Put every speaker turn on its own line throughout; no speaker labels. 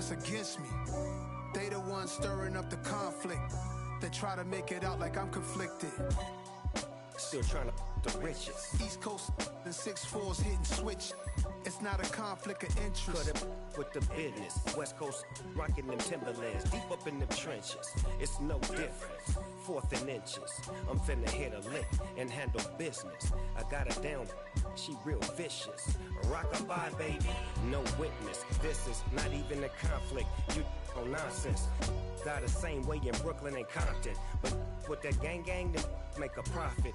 that's against me. They the ones stirring up the conflict. They try to make it out like I'm conflicted.
Still trying to the riches.
East Coast and 6'4s hitting switch. It's not a conflict of interest.
Cut it with the business. West Coast rocking them Timberlands, deep up in them trenches. It's no difference. Fourth and inches. I'm finna hit a lick and handle business. I got her down. She real vicious. Rockabye, baby. No witness. This is not even a conflict. You on nonsense. Got the same way in Brooklyn and Compton. But with that gang, then make a profit.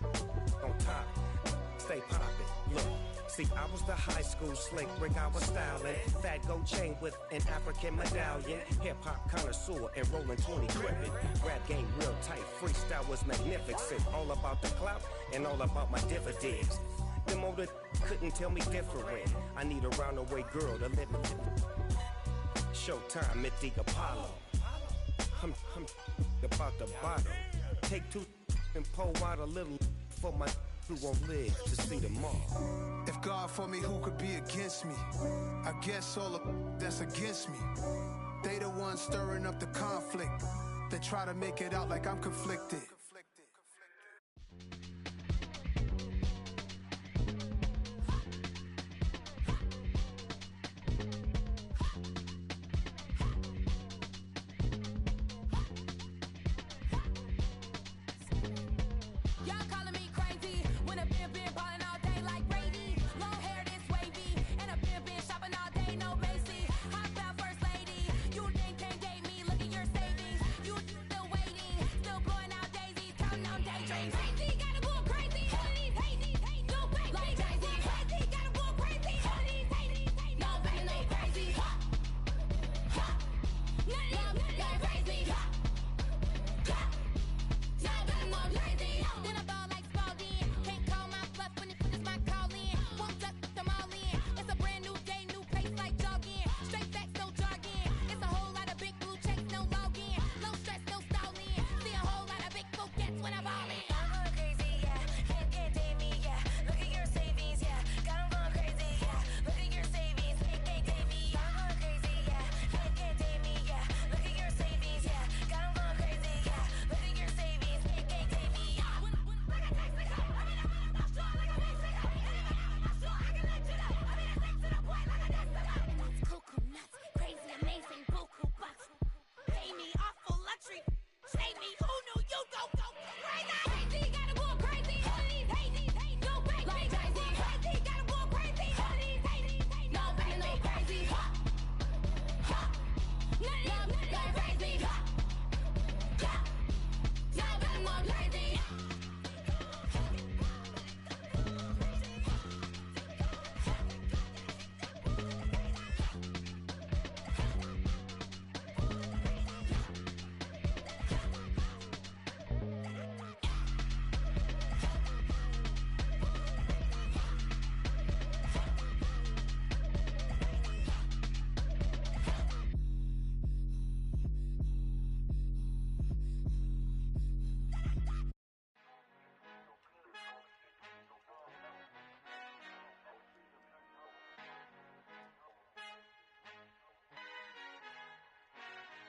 On top, stay poppin'. Look, see, I was the high school slick Rick, I was styling. Fat gold chain with an African medallion. Hip-hop connoisseur and rolling 20 cribbin'. Rap game real tight, freestyle was magnificent. All about the clout and all about my dividends. Them older couldn't tell me different. I need a roundaway girl to live with. Showtime, Mythic Apollo. I'm about the bottom. Take two and pour out a little for my who won't live to see tomorrow.
If God for me, who could be against me? I guess all of that's against me. They the ones stirring up the conflict. They try to make it out like I'm conflicted.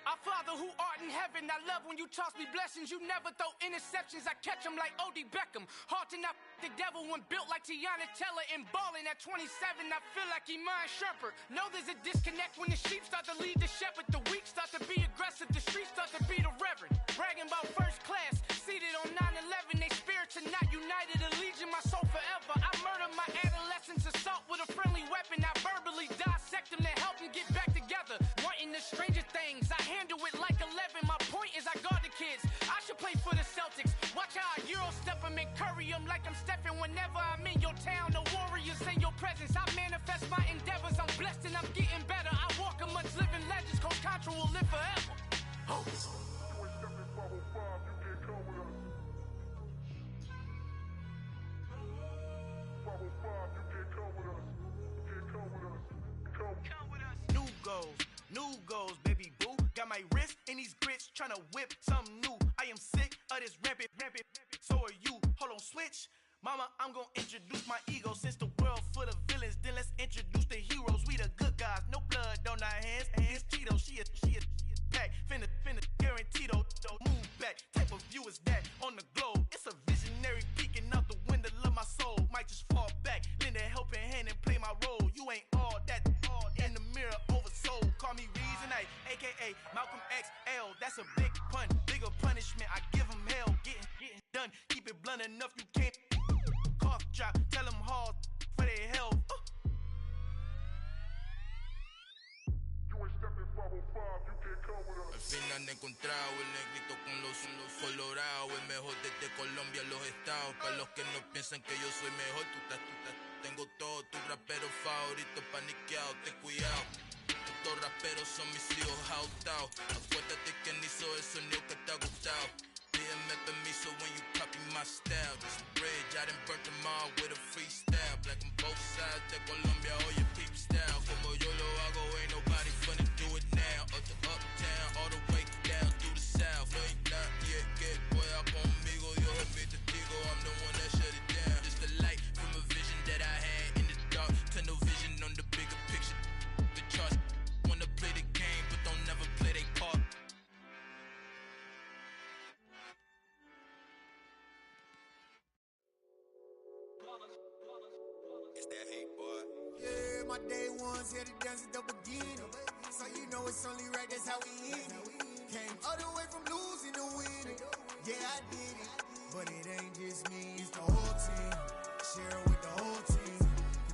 Our Father who art in heaven, I love when you toss me blessings. You never throw interceptions, I catch them like O.D. Beckham. Hard to not the devil when built like Tiana Teller. And balling at 27, I feel like Iman Shumpert. Know there's a disconnect when the sheep start to lead the shepherd. The weak start to be aggressive, the streets start to be the reverend. Bragging about first class, seated on 9/11. They spirits are not united, allegiance my soul forever. I murder my adolescence, assault with a friendly weapon. I verbally dissect them to help them get back together. Wanting the stranger things, I handle it like 11. My point is I guard the kids. I should play for the Celtics. Watch how I Euro step them and curry them like I'm Stephen. Whenever I'm in your town, the Warriors in your presence. I manifest my endeavors. I'm blessed and I'm getting better. I walk amongst living legends. Coach Contra will live forever. Oh.
New goals, baby boo. Got my wrist in these grits, tryna whip something new. I am sick of this rampant. So are you. Hold on, switch. Mama, I'm gonna introduce my ego. Since the world full of villains, then let's introduce the heroes. We the good guys, no blood on our hands. Hands Cheetos, she a.k.a. Malcolm XL. That's a big pun, bigger punishment. I give him hell, getting done. Keep it blunt enough, you can't cough drop. Tell them hard for their health.
Al fin han encontrado el negrito con los colorados, el mejor desde Colombia a los estados. Para los que no piensan que yo soy mejor, tengo todo, tus raperos favoritos paniqueados, ten cuidado. Estos raperos son mis hijos jautados. Acuérdate quién hizo el sonido que te ha gustado. Pídeme permiso when you copy my style. This bridge, I done burnt them all with a freestyle. Black on both sides de Colombia, oye peep style. Como yo lo hago, ain't nobody finna do it now. Up to uptown, all the way down through the south. No ain't not yet, que pueda conmigo, Dios es mi testigo. I'm the one that shut it down. Just the light from a vision that I had in the dark. Tunnel vision on the bigger picture. The charts wanna play the game, but don't never play their part.
It's that hate, boy.
Yeah, my day ones here to dance at the beginning. So you know it's only right, that's how we hit it. Came all the way from losing to winning. Yeah, I did it. But it ain't just me, it's the whole team. Share it with the whole team.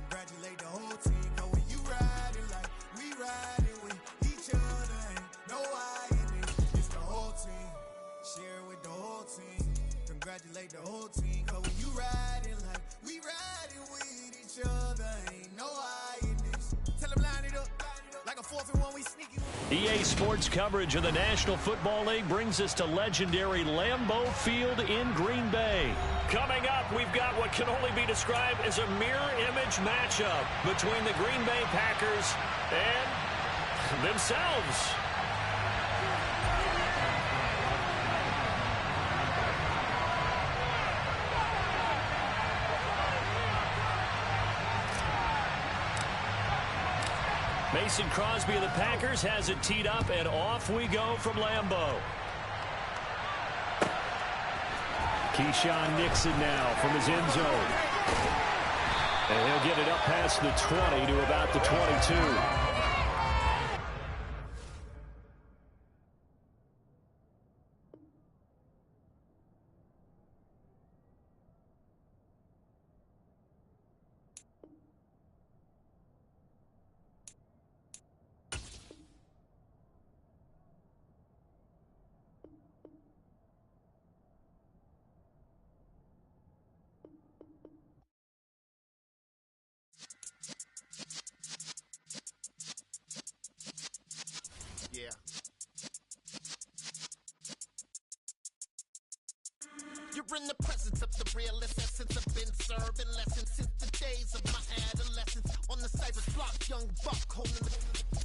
Congratulate the whole team. Cause when you riding like we riding with each other, ain't no I in it. It's the whole team. Share it with the whole team. Congratulate the whole team. Cause when you riding like we riding with each other, ain't no I in this. Tell them line it up like a 4th and 1, we sneaky.
EA Sports coverage of the National Football League brings us to legendary Lambeau Field in Green Bay. Coming up, we've got what can only be described as a mirror image matchup between the Green Bay Packers and themselves. Mason Crosby of the Packers has it teed up, and off we go from Lambeau. Keyshawn Nixon now from his end zone. And he'll get it up past the 20 to about the 22.
Yeah. You're in the presence of the realest essence. I've been serving lessons since the days of my adolescence. On the cypress block, young buck holding the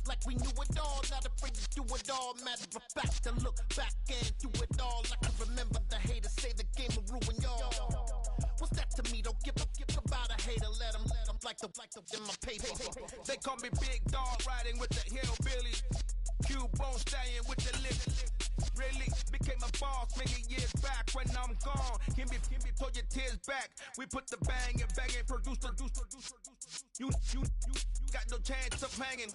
like we knew it all, not afraid to do it all. Matter of fact, I look back and do it all. I can remember the haters say the game will ruin y'all. What's that to me? Don't give about a hater. Let them like the in my paper.
They call me Big Dog, riding with the hillbillies. Q-Bone stallion with the lip. Really became a boss many years back. When I'm gone, can be pull your tears back. We put the bang and produce. You got no chance of hanging.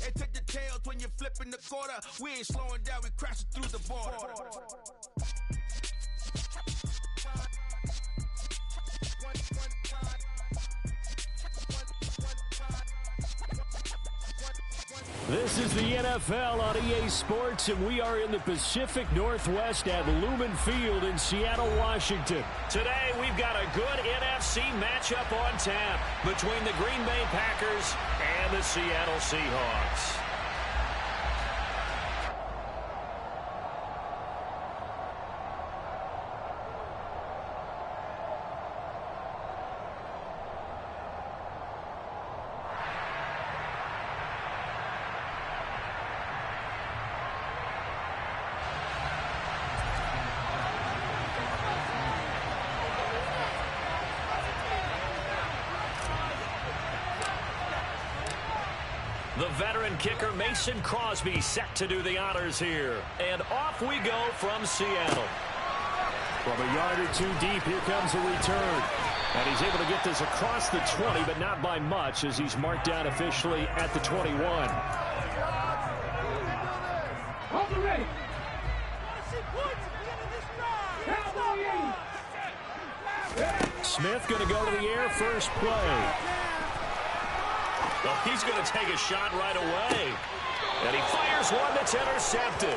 And take the tails when you're flipping the quarter. We ain't slowing down, we crashing through the border.
This is the NFL on EA Sports, and we are in the Pacific Northwest at Lumen Field in Seattle, Washington. Today, we've got a good NFC matchup on tap between the Green Bay Packers and the Seattle Seahawks. The veteran kicker Mason Crosby set to do the honors here. And off we go from Seattle. From a yard or two deep, here comes a return. And he's able to get this across the 20, but not by much, as he's marked down officially at the 21. Smith going to go to the air first play. Well, he's going to take a shot right away. And he fires one that's intercepted.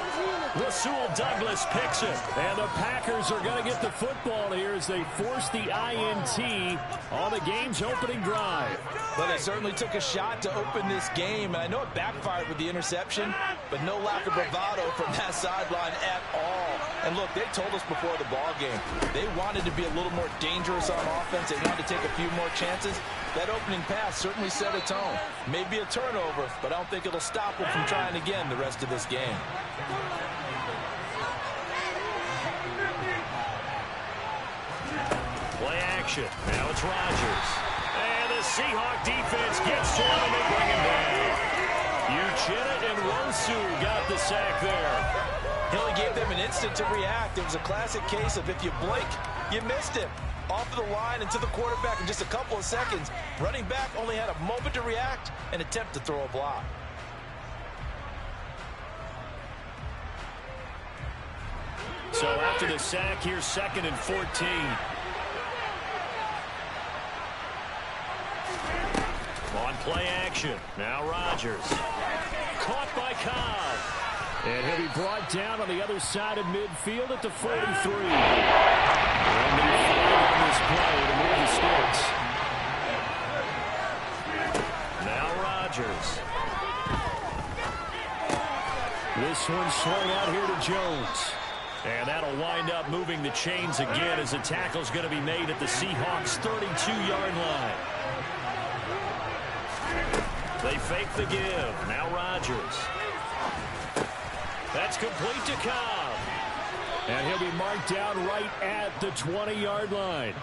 Rasul Douglas picks it. And the Packers are going to get the football here as they force the INT on the game's opening drive.
Well, they certainly took a shot to open this game. And I know it backfired with the interception, but no lack of bravado from that sideline at all. And look, they told us before the ball game, they wanted to be a little more dangerous on offense. They wanted to take a few more chances. That opening pass certainly set a tone. Maybe a turnover, but I don't think it'll stop them from trying again the rest of this game.
Play action. Now it's Rodgers. And the Seahawk defense gets to him and they bring him down. Uchenna and Rosu got the sack there.
He only gave them an instant to react. It was a classic case of if you blink, you missed it. Off of the line and to the quarterback in just a couple of seconds. Running back only had a moment to react and attempt to throw a block.
So after the sack, here's 2nd and 14. On play action. Now Rodgers. Caught by Cobb. And he'll be brought down on the other side of midfield at the 43. And they fight on this play to move the sticks. Now Rodgers. This one swung out here to Jones. And that'll wind up moving the chains again as the tackle's going to be made at the Seahawks' 32-yard line. They fake the give. Now Rodgers. That's complete to Cobb. And he'll be marked down right at the 20-yard line.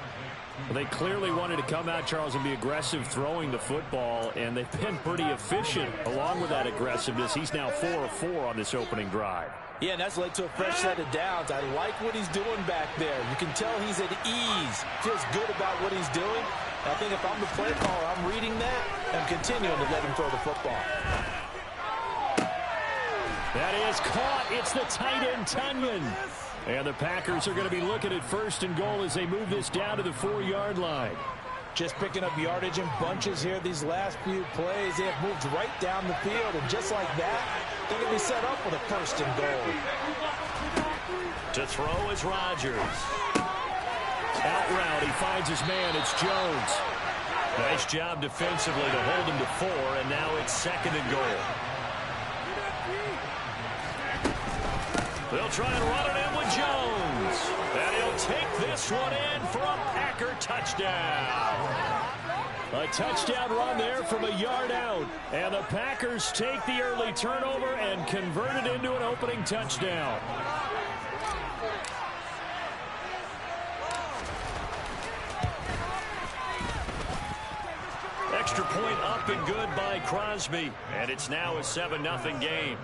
Well, they clearly wanted to come out, Charles, and be aggressive throwing the football, and they've been pretty efficient along with that aggressiveness. He's now 4 of 4 on this opening drive.
Yeah, and that's led to a fresh set of downs. I like what he's doing back there. You can tell he's at ease. Feels good about what he's doing. And I think if I'm the play caller, I'm reading that and continuing to let him throw the football.
That is caught. It's the tight end, Tunyon. And the Packers are going to be looking at 1st and goal as they move this down to the 4-yard line.
Just picking up yardage in bunches here these last few plays. They have moved right down the field, and just like that, they're going to be set up with a 1st and goal.
To throw is Rodgers. Out route, he finds his man. It's Jones. Nice job defensively to hold him to 4, and now it's 2nd and goal. They'll try and run it in with Jones. And he'll take this one in for a Packer touchdown. A touchdown run there from a yard out. And the Packers take the early turnover and convert it into an opening touchdown. Extra point up and good by Crosby. And it's now a 7-0 game.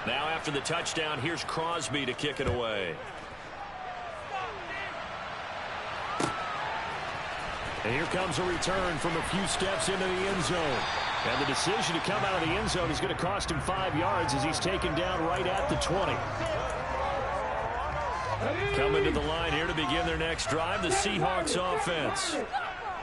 Now after the touchdown, here's Crosby to kick it away. And here comes a return from a few steps into the end zone. And the decision to come out of the end zone is going to cost him 5 yards as he's taken down right at the 20. Coming to the line here to begin their next drive, the Seahawks offense.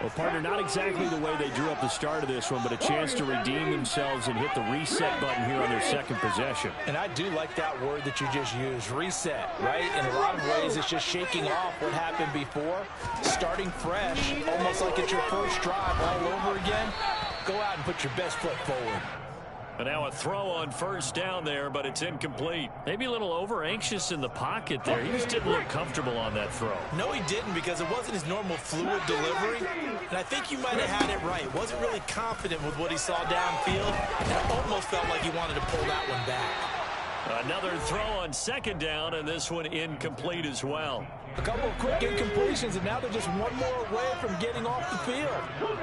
Well, partner, not exactly the way they drew up the start of this one, but a chance to redeem themselves and hit the reset button here on their 2nd possession.
And I do like that word that you just used, reset, right? In a lot of ways, it's just shaking off what happened before, starting fresh, almost like it's your first drive all over again. Go out and put your best foot forward.
And now a throw on 1st down there, but it's incomplete. Maybe a little over-anxious in the pocket there. He just didn't look comfortable on that throw.
No, he didn't, because it wasn't his normal fluid delivery. And I think you might have had it right. Wasn't really confident with what he saw downfield. And it almost felt like he wanted to pull that one back.
Another throw on 2nd down, and this one incomplete as well.
A couple of quick incompletions, and now they're just one more away from getting off the field.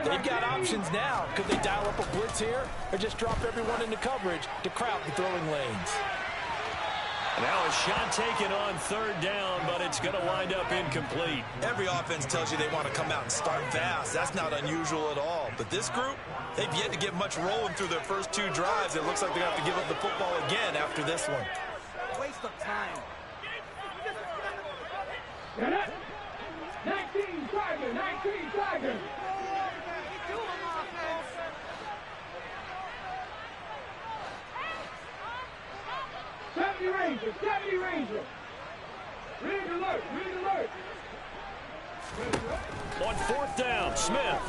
They've got options now. Could they dial up a blitz here or just drop everyone into coverage to crowd the throwing lanes?
And now a shot taken on third down, but it's going to wind up incomplete.
Every offense tells you they want to come out and start fast. That's not unusual at all. But this group, they've yet to get much rolling through their first 2 drives. It looks like they have to give up the football again after this one.
Waste of time.
19 Tigers, 19 Tigers. 70 Rangers, 70 Rangers. Ring alert, ring alert.
On fourth down, Smith.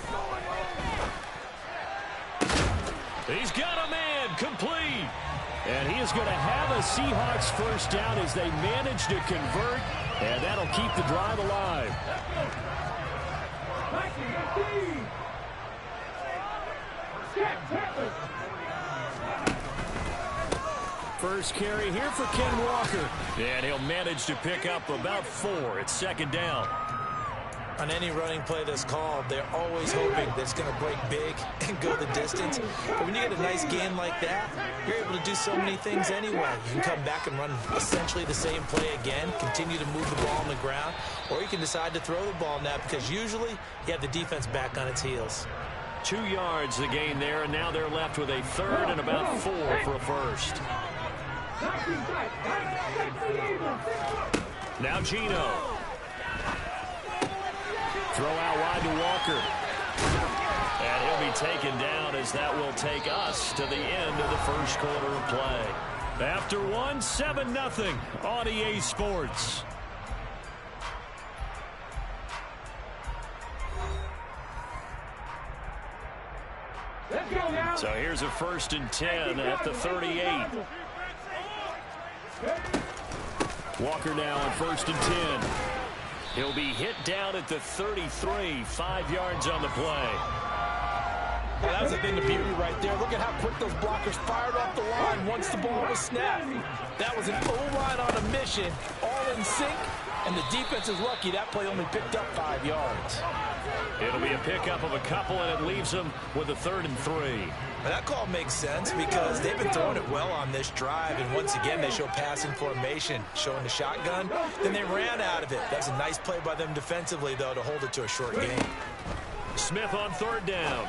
He's got a man, complete. And he is going to have a Seahawks first down as they manage to convert, and that'll keep the drive alive. First carry here for Ken Walker. And he'll manage to pick up about 4. It's second down.
On any running play that's called, they're always hoping that it's going to break big and go the distance. But when you get a nice gain like that, you're able to do so many things anyway. You can come back and run essentially the same play again, continue to move the ball on the ground, or you can decide to throw the ball now because usually you have the defense back on its heels.
2 yards the gain there, and now they're left with a third and about 4 for a first. Now Gino. Throw out wide to Walker. And he'll be taken down as that will take us to the end of the first quarter of play. After 1, 7-0 on EA Sports. So here's a 1st and 10 at the 38. Walker now on 1st and 10. He'll be hit down at the 33, 5 yards on the play.
Well, that was a thing of beauty right there. Look at how quick those blockers fired off the line once the ball was snapped. That was an O-line on a mission, all in sync, and the defense is lucky that play only picked up 5 yards.
It'll be a pickup of a couple, and it leaves them with a 3rd and 3.
Well, that call makes sense because they've been throwing it well on this drive, and once again they show passing formation, showing the shotgun. Then they ran out of it. That's a nice play by them defensively, though, to hold it to a short game.
Smith on 3rd down.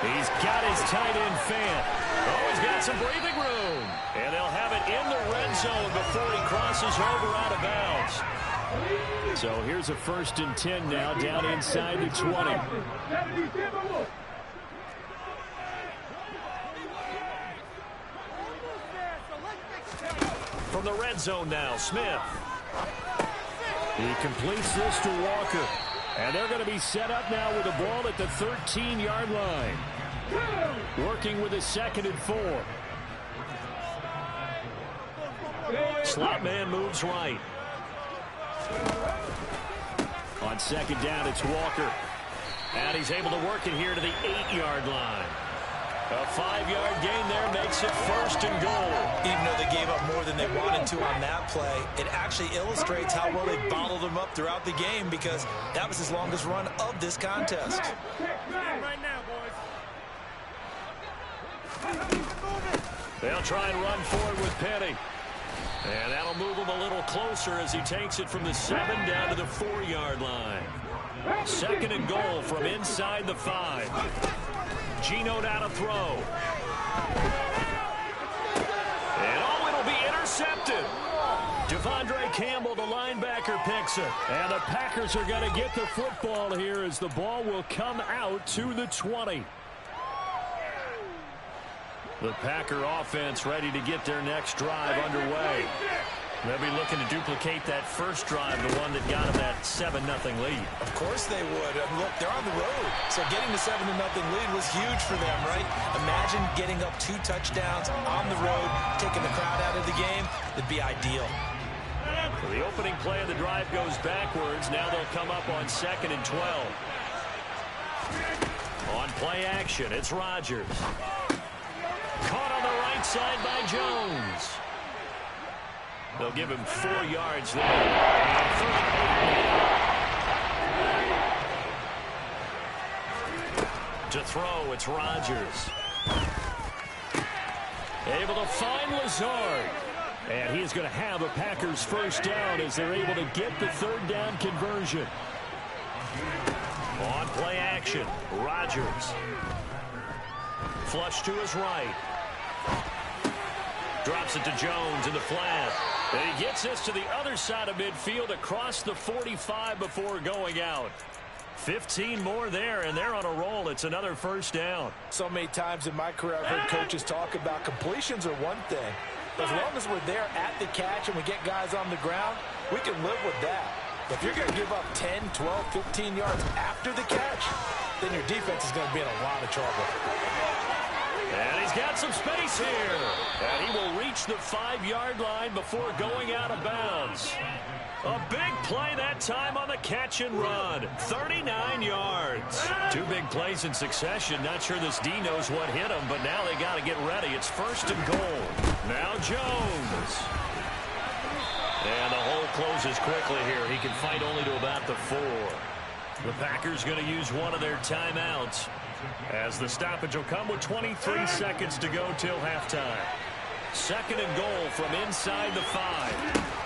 He's got his tight end Fant. Oh, he's got some breathing room. And they'll have it in the red zone before he crosses over out of bounds. So here's a 1st and 10 now down inside the 20. From the red zone now, Smith. He completes this to Walker. And they're going to be set up now with the ball at the 13-yard line. Working with a 2nd and 4. Slot man moves right. On 2nd down, it's Walker. And he's able to work it here to the 8-yard line. A 5-yard gain there makes it 1st and goal.
Even though they gave up more than they wanted to on that play, it actually illustrates how well they bottled them up throughout the game because that was his longest run of this contest.
Right now, boys.
They'll try and run forward with Penny. And that'll move him a little closer as he takes it from the 7 down to the 4-yard line. 2nd and goal from inside the 5. Gino now to throw. And oh, it'll be intercepted. Devondre Campbell, the linebacker, picks it. And the Packers are going to get the football here as the ball will come out to the 20. The Packer offense ready to get their next drive underway. They'll be looking to duplicate that first drive, the one that got them that 7-0 lead.
Of course they would. Look, they're on the road. So getting the 7-0 lead was huge for them, right? Imagine getting up 2 touchdowns on the road, taking the crowd out of the game. It'd be ideal.
So the opening play of the drive goes backwards. Now they'll come up on 2nd and 12. On play action, it's Rodgers. Caught on the right side by Jones. They'll give him 4 yards there. To throw, it's Rodgers. Able to find Lazard. And he is going to have a Packers first down as they're able to get the third down conversion. On play action, Rodgers. Flush to his right. Drops it to Jones in the flat. And he gets this to the other side of midfield across the 45 before going out. 15 more there, and they're on a roll. It's another first down.
So many times in my career I've heard coaches talk about completions are one thing. As long as we're there at the catch and we get guys on the ground, we can live with that. But if you're going to give up 10, 12, 15 yards after the catch, then your defense is going to be in a lot of trouble.
And he's got some space here. And he will reach the 5-yard line before going out of bounds. A big play that time on the catch and run. 39 yards. 2 big plays in succession. Not sure this D knows what hit him, but now they got to get ready. It's first and goal. Now Jones. And the hole closes quickly here. He can fight only to about the 4. The Packers going to use one of their timeouts, as the stoppage will come with 23 seconds to go till halftime. Second and goal from inside the 5.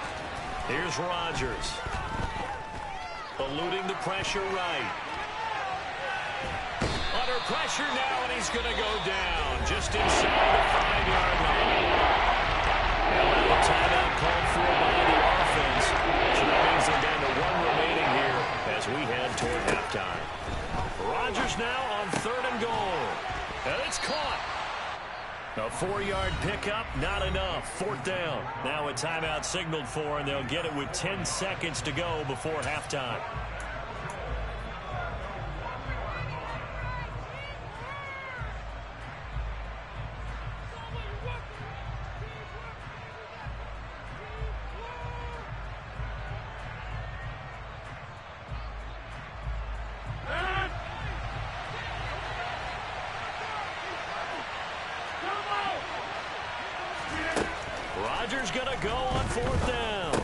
Here's Rodgers. Eluding the pressure right. Under pressure now, and he's going to go down just inside the 5-yard line. Now a timeout called for by the offense. So that means they're down to 1 remaining here as we head toward halftime. Rodgers now on 3rd and goal. And it's caught. A 4-yard pickup, not enough. 4th down. Now a timeout signaled for, and they'll get it with 10 seconds to go before halftime. Rodgers going to go on 4th down.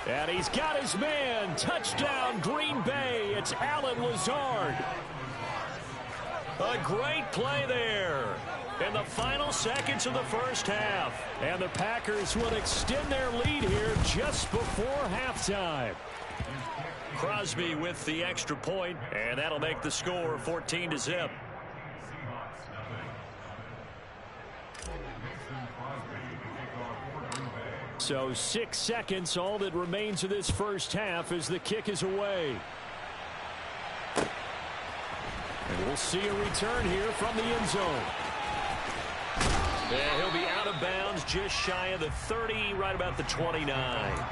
And he's got his man. Touchdown, Green Bay. It's Allen Lazard. A great play there in the final seconds of the first half. And the Packers will extend their lead here just before halftime. Crosby with the extra point, and that'll make the score 14-0. So 6 seconds, all that remains of this first half as the kick is away. And we'll see a return here from the end zone. And he'll be out of bounds just shy of the 30, right about the 29.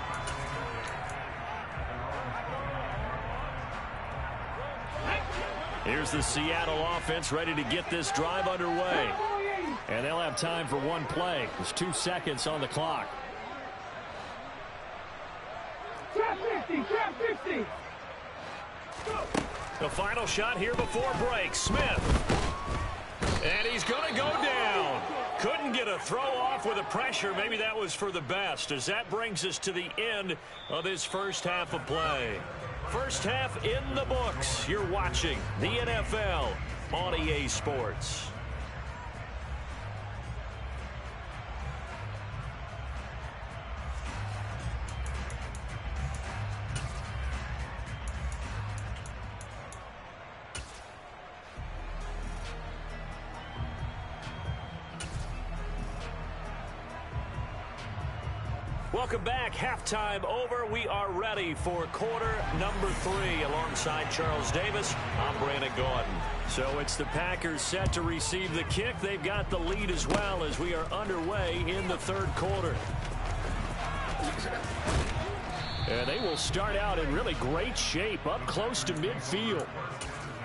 Here's the Seattle offense ready to get this drive underway. And they'll have time for one play. There's 2 seconds on the clock.
Trap 50, trap 50.
The final shot here before break. Smith. And he's going to go down. Couldn't get a throw off with the pressure. Maybe that was for the best, as that brings us to the end of this first half of play. First half in the books. You're watching the NFL on EA Sports. Welcome back. Halftime over. We are ready for quarter number 3 alongside Charles Davis. I'm Brandon Gordon. So it's the Packers set to receive the kick. They've got the lead as well as we are underway in the third quarter. And they will start out in really great shape up close to midfield.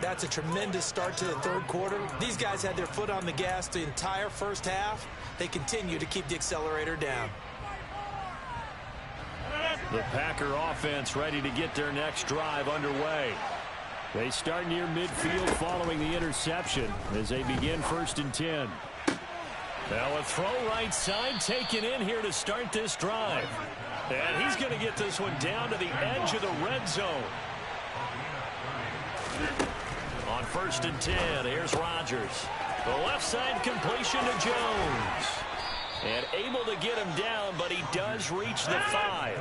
That's a tremendous start to the third quarter. These guys had their foot on the gas the entire first half. They continue to keep the accelerator down.
The Packer offense ready to get their next drive underway. They start near midfield following the interception as they begin 1st and 10. Now a throw right side taken in here to start this drive. And he's going to get this one down to the edge of the red zone. On 1st and 10, here's Rodgers. The left side completion to Jones. And able to get him down, but he does reach the 5.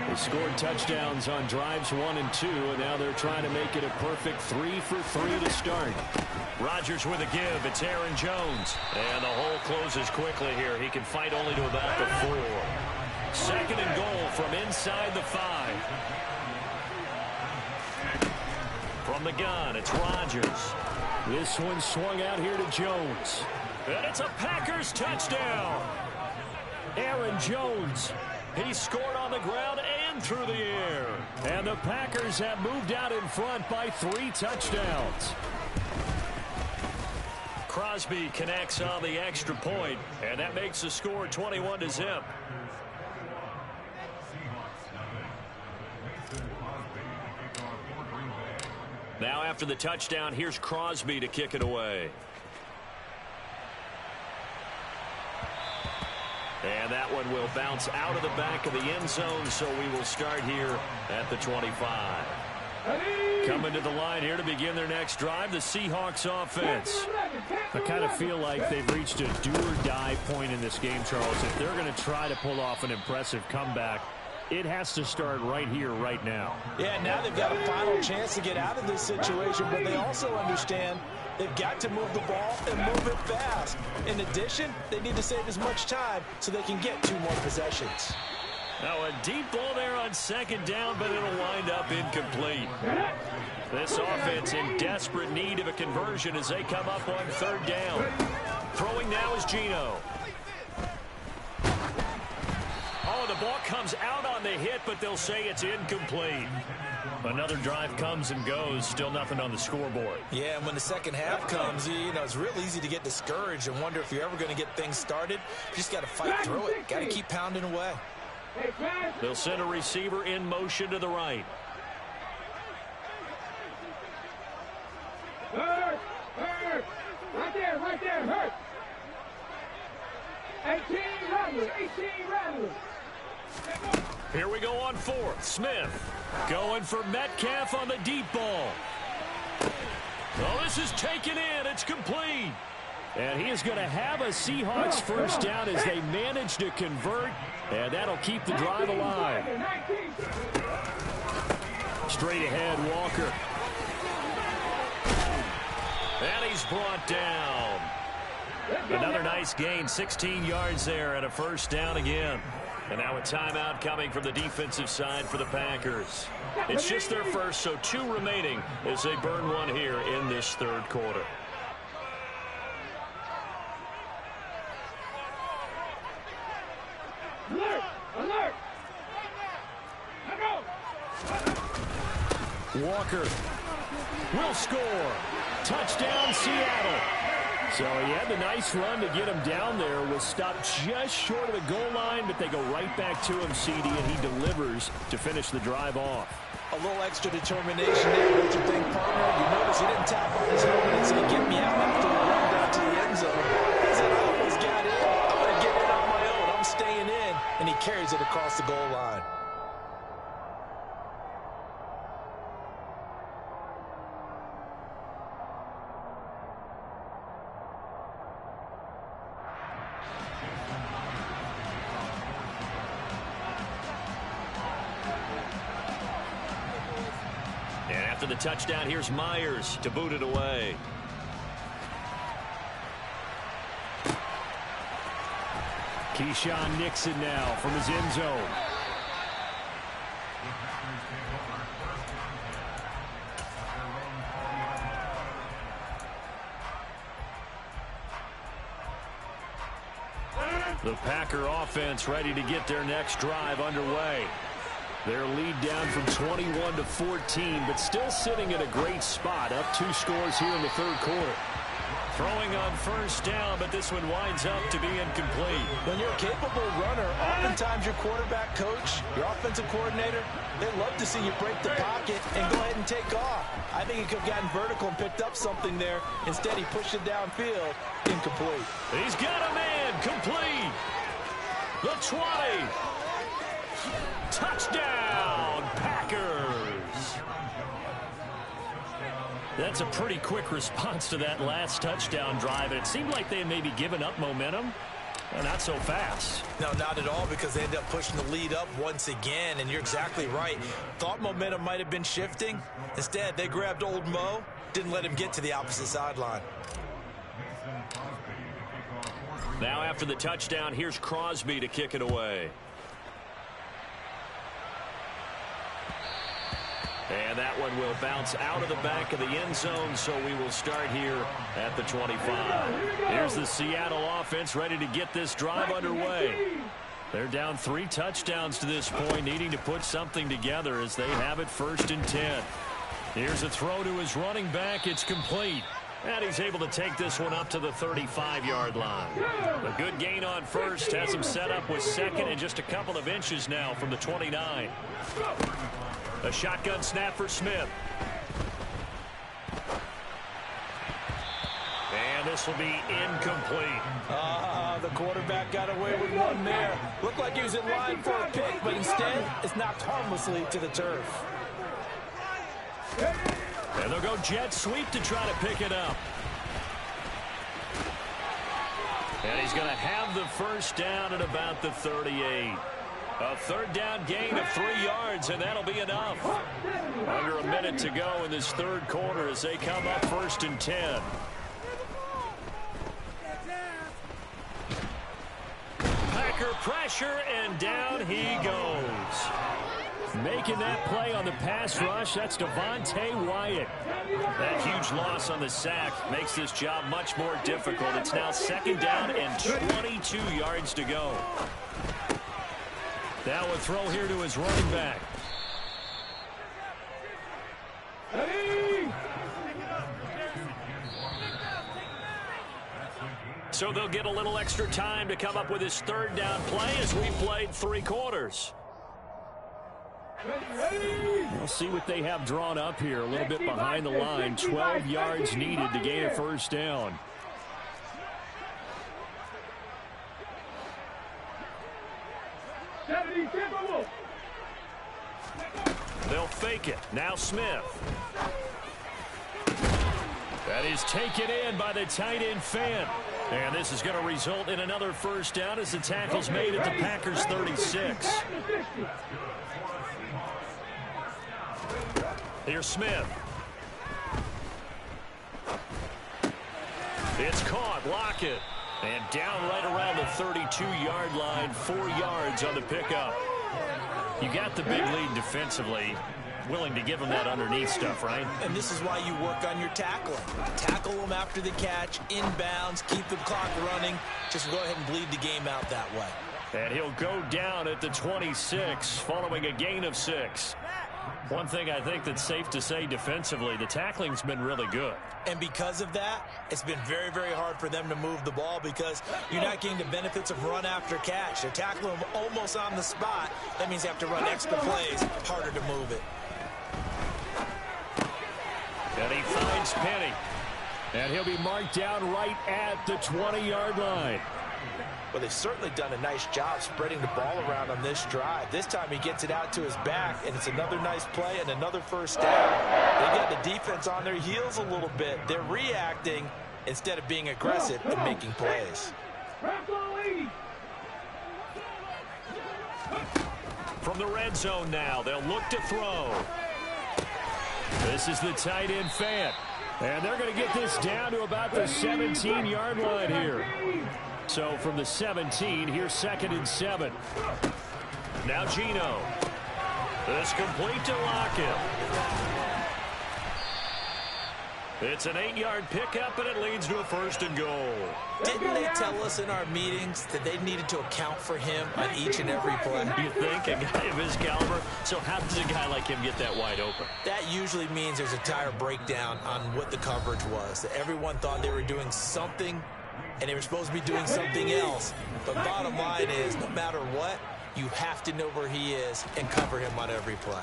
They scored touchdowns on drives 1 and 2, and now they're trying to make it a perfect 3 for 3 to start. Rodgers with a give. It's Aaron Jones. And the hole closes quickly here. He can fight only to about the 4. 2nd and goal from inside the 5. From the gun, it's Rodgers. This one swung out here to Jones. And it's a Packers touchdown. Aaron Jones. He scored on the ground and through the air. And the Packers have moved out in front by 3 touchdowns. Crosby connects on the extra point, and that makes the score 21-0. Now after the touchdown, here's Crosby to kick it away. And that one will bounce out of the back of the end zone, so we will start here at the 25. Coming to the line here to begin their next drive, the Seahawks offense. I kind of feel like they've reached a do-or-die point in this game, Charles. If they're going to try to pull off an impressive comeback, it has to start right here, right now.
Yeah, now they've got a final chance to get out of this situation, but they also understand they've got to move the ball and move it fast. In addition, they need to save as much time so they can get 2 more possessions.
Now a deep ball there on 2nd down, but it'll wind up incomplete. This offense in desperate need of a conversion as they come up on 3rd down. Throwing now is Geno. Oh, the ball comes out on the hit, but they'll say it's incomplete. Another drive comes and goes, still nothing on the scoreboard.
Yeah, and when the second half comes, you know, it's real easy to get discouraged and wonder if you're ever going to get things started. You just got to fight through it. Got to keep pounding away.
They'll send a receiver in motion to the right.
Hurt! Right there, hurt! 18 Rattler!
Here we go on 4th. Smith going for Metcalf on the deep ball. Oh, this is taken in. It's complete. And he is going to have a Seahawks first down as they manage to convert, and that'll keep the drive alive. Straight ahead, Walker. And he's brought down. Another nice gain, 16 yards there and a first down again. And now a timeout coming from the defensive side for the Packers. It's just their first, so 2 remaining as they burn one here in this 3rd quarter.
Alert!
Walker will score. Touchdown, Seattle. So he had the nice run to get him down there. Was stopped just short of the goal line, but they go right back to him, CD, and he delivers to finish the drive off.
A little extra determination there, don't you think, partner? You notice he didn't tap on his helmet and say, get me out after the run down to the end zone. He said, I almost got in. I'm going to get in on my own. I'm staying in. And he carries it across the goal line.
After the touchdown, here's Myers to boot it away. Keyshawn Nixon now from his end zone. The Packer offense ready to get their next drive underway. Their lead down from 21 to 14, but still sitting at a great spot, up 2 scores here in the 3rd quarter. Throwing on first down, but this one winds up to be incomplete.
When you're a capable runner, oftentimes your quarterback coach, your offensive coordinator, they love to see you break the pocket and go ahead and take off. I think he could have gotten vertical and picked up something there. Instead, he pushed it downfield, incomplete.
He's got a man, complete. The 20. Touchdown, Packers. That's a pretty quick response to that last touchdown drive. And it seemed like they had maybe given up momentum. Well, not so fast.
No, not at all, because they end up pushing the lead up once again, and you're exactly right. Thought momentum might have been shifting. Instead, they grabbed old Mo, didn't let him get to the opposite sideline.
Now after the touchdown, here's Crosby to kick it away. And that one will bounce out of the back of the end zone, so we will start here at the 25. Here's the Seattle offense ready to get this drive underway. They're down 3 touchdowns to this point, needing to put something together as they have it 1st and 10. Here's a throw to his running back. It's complete. And he's able to take this one up to the 35-yard line. A good gain on first, has him set up with second and just a couple of inches now from the 29. A shotgun snap for Smith. And this will be incomplete.
The quarterback got away with one there. Looked like he was in line for a pick, but instead it's knocked harmlessly to the turf.
And they'll go jet sweep to try to pick it up. And he's going to have the first down at about the 38. A 3rd down gain of 3 yards, and that'll be enough. Under a minute to go in this 3rd quarter as they come up 1st and 10. Packer pressure, and down he goes. Making that play on the pass rush, that's Devontae Wyatt. That huge loss on the sack makes this job much more difficult. It's now 2nd down and 22 yards to go. Now a throw here to his running back. So they'll get a little extra time to come up with his 3rd down play as we played 3 quarters. We'll see what they have drawn up here. A little bit behind the line. 12 yards needed to gain a 1st down. They'll fake it. Now Smith. That is taken in by the tight end Fant. And this is going to result in another 1st down as the tackle's made at the Packers 36. Here's Smith. It's caught. Lockett. And down right around the 32-yard line. 4 yards on the pickup. You got the big lead defensively. Willing to give them that underneath stuff, right?
And this is why you work on your tackling. Tackle them after the catch, inbounds, keep the clock running. Just go ahead and bleed the game out that way.
And he'll go down at the 26 following a gain of 6. One thing I think that's safe to say defensively, the tackling's been really good.
And because of that, it's been very, very hard for them to move the ball because you're not getting the benefits of run after catch. They're tackling them almost on the spot. That means they have to run extra plays, harder to move it.
And he finds Penny. And he'll be marked down right at the 20-yard line.
Well, they've certainly done a nice job spreading the ball around on this drive. This time he gets it out to his back, and it's another nice play and another 1st down. They got the defense on their heels a little bit. They're reacting instead of being aggressive and making plays.
From the red zone now, they'll look to throw. This is the tight end Fant. And they're going to get this down to about the 17-yard line here. So from the 17, here's 2nd and 7. Now Gino. This complete to Lockett. It's an 8-yard pickup, and it leads to a 1st and goal.
Didn't they tell us in our meetings that they needed to account for him on each and every play?
You think? A guy of his caliber? So how does a guy like him get that wide open?
That usually means there's a tire breakdown on what the coverage was. That everyone thought they were doing something, and they were supposed to be doing something else. But bottom line is, no matter what, you have to know where he is and cover him on every play.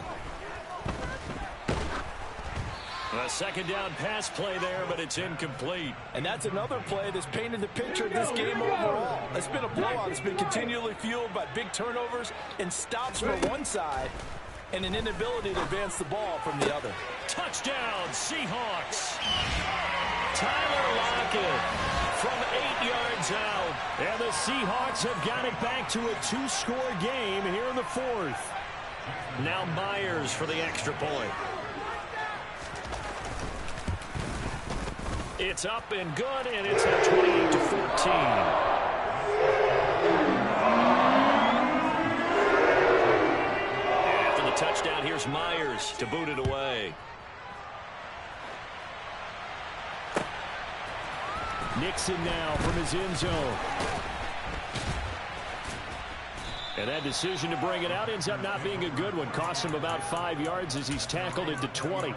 A 2nd down pass play there, but it's incomplete.
And that's another play that's painted the picture of this game overall. It's been a blowout. It's been continually fueled by big turnovers and stops from one side and an inability to advance the ball from the other.
Touchdown, Seahawks. Tyler Lockett from 8 yards out. And the Seahawks have got it back to a 2-score game here in the fourth. Now Myers for the extra point. It's up and good, and it's at 28-14. After the touchdown, here's Myers to boot it away. Nixon now from his end zone. And that decision to bring it out ends up not being a good one. Costs him about 5 yards as he's tackled into 20.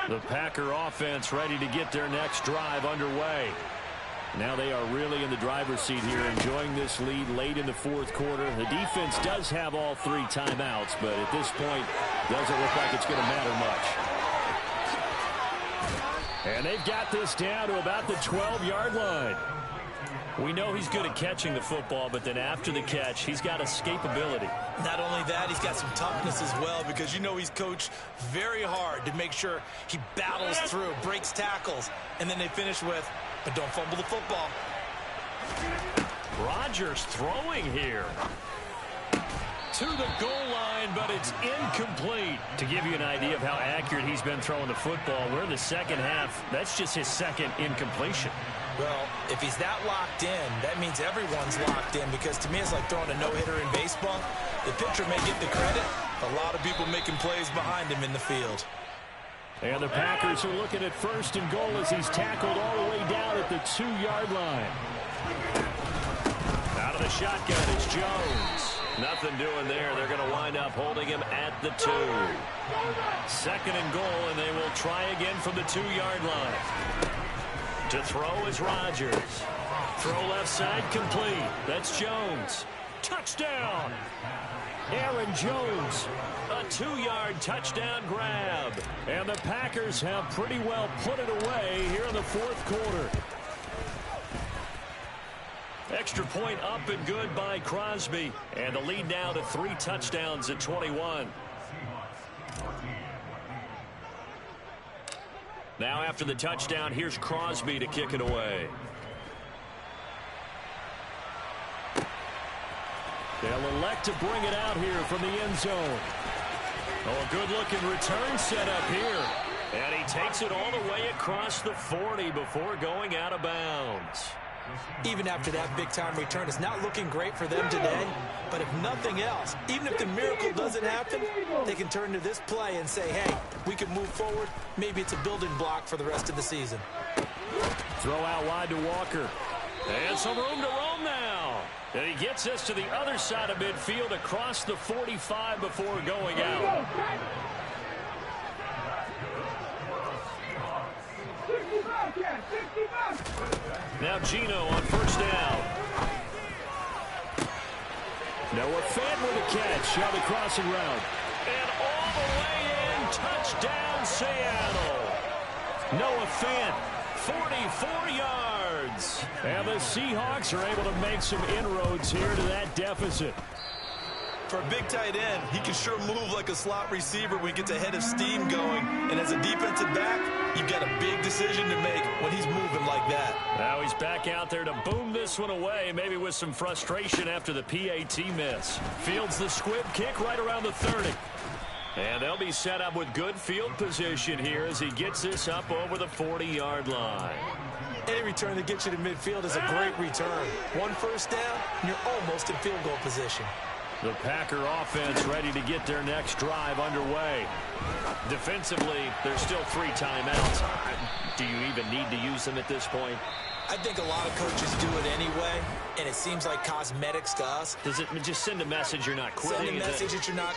The Packer offense ready to get their next drive underway. Now they are really in the driver's seat here, enjoying this lead late in the fourth quarter. The defense does have all 3 timeouts, but at this point, doesn't look like it's going to matter much. And they've got this down to about the 12-yard line. We know he's good at catching the football, but then after the catch, he's got escapability.
Not only that, he's got some toughness as well, because you know he's coached very hard to make sure he battles through, breaks tackles, and then they finish with, but don't fumble the football.
Rodgers throwing here to the goal line, but it's incomplete. To give you an idea of how accurate he's been throwing the football, we're in the second half. That's just his second incompletion.
Well, if he's that locked in, that means everyone's locked in, because to me it's like throwing a no-hitter in baseball. The pitcher may get the credit, a lot of people making plays behind him in the field.
And the Packers are looking at first and goal as he's tackled all the way down at the 2-yard line. Out of the shotgun, it's Jones. Nothing doing there. They're going to wind up holding him at the 2. Second and goal, and they will try again from the 2-yard line. To throw is Rodgers. Throw left side complete. That's Jones. Touchdown! Aaron Jones. A 2-yard touchdown grab. And the Packers have pretty well put it away here in the fourth quarter. Extra point up and good by Crosby. And the lead now to 3 touchdowns at 21. Now after the touchdown, here's Crosby to kick it away. They'll elect to bring it out here from the end zone. Oh, a good-looking return set up here. And he takes it all the way across the 40 before going out of bounds.
Even after that big-time return, it's not looking great for them today. But if nothing else, even if the miracle doesn't happen, they can turn to this play and say, hey, we can move forward. Maybe it's a building block for the rest of the season.
Throw out wide to Walker. And some room to roam now. And he gets us to the other side of midfield across the 45 before going out. Now Gino on first down. Noah Fant with a catch on the crossing route. And all the way in, touchdown Seattle. Noah Fant, 44 yards. And the Seahawks are able to make some inroads here to that deficit.
For a big tight end, he can sure move like a slot receiver when he gets a head of steam going. And as a defensive back, you've got a big decision to make when he's moving like that.
Now he's back out there to boom this one away, maybe with some frustration after the PAT miss. Fields the squib kick right around the 30. And they'll be set up with good field position here as he gets this up over the 40-yard line.
Any return that gets you to midfield is a great return. One first down, and you're almost in field goal position.
The Packer offense ready to get their next drive underway. Defensively, there's still 3 timeouts. Do you even need to use them at this point?
I think a lot of coaches do it anyway, and it seems like cosmetics to us.
Does it just send a message you're not quitting?
Send a message that you're not.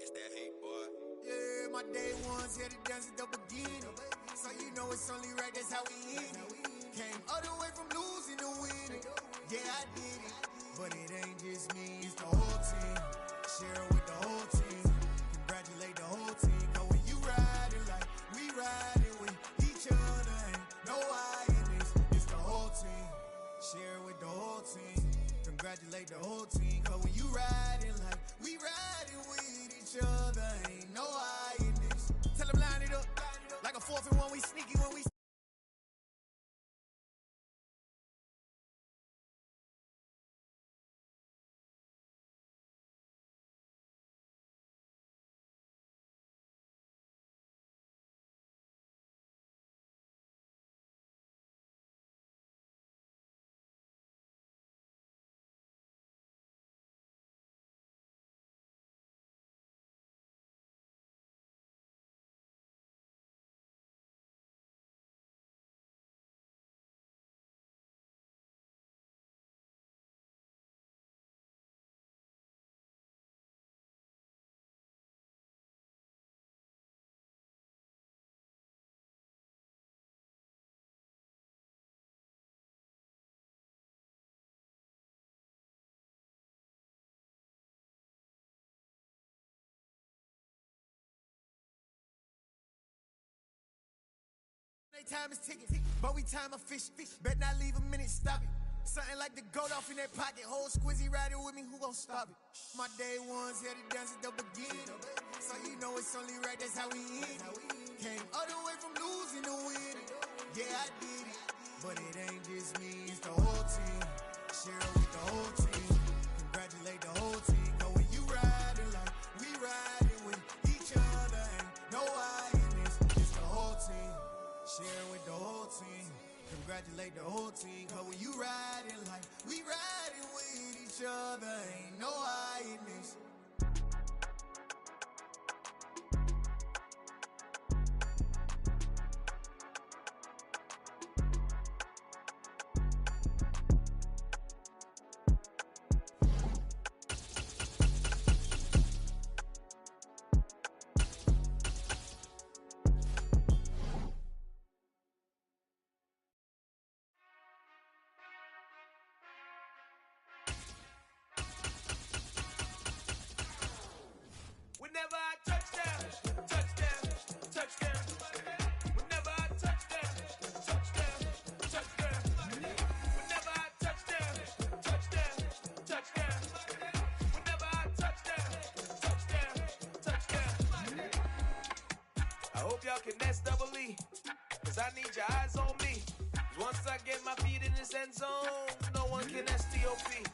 It's that hate, boy. Yeah, my day ones here to dance at the beginning. So you know it's only right, that's how we end it. Came all the way from losing to winning. Yeah, I did it, but it ain't just me, it's the whole team. Share it with the whole team. Congratulate the whole team. Cause when you riding like we riding with each other, ain't no I in this. It's the whole team. Share it with the whole Congratulate the whole team, cause when you riding like we riding with each other, ain't no hiding this. Tell them line it up, like a 4th and 1, we sneaky when we. Time is ticking, but we time a fish. Bet not leave a minute, stop it. Something like the goat off in that pocket. Whole squizzy riding with me, who gon' stop it? My day ones here to dance at the beginning. So you know it's only right, that's how we end. Came all the way from losing to winning. Yeah, I did it, but it ain't just me, it's the whole team. Share it with the whole team. Congratulate the whole team. Cause when you riding like we riding with each other, ain't no hiding this, it's the whole team. Share with the whole team. Congratulate the whole team. Cause when you riding like we riding with each other, ain't no hiding this.
Whenever I touchdown, touchdown, touchdown. Whenever I touchdown, touchdown, touchdown. Whenever I touchdown, touchdown, touchdown. Whenever I touchdown, touchdown, touchdown. I hope y'all can SWE, cause I need your eyes on me. Once I get my feet in this end zone, no one can STOP.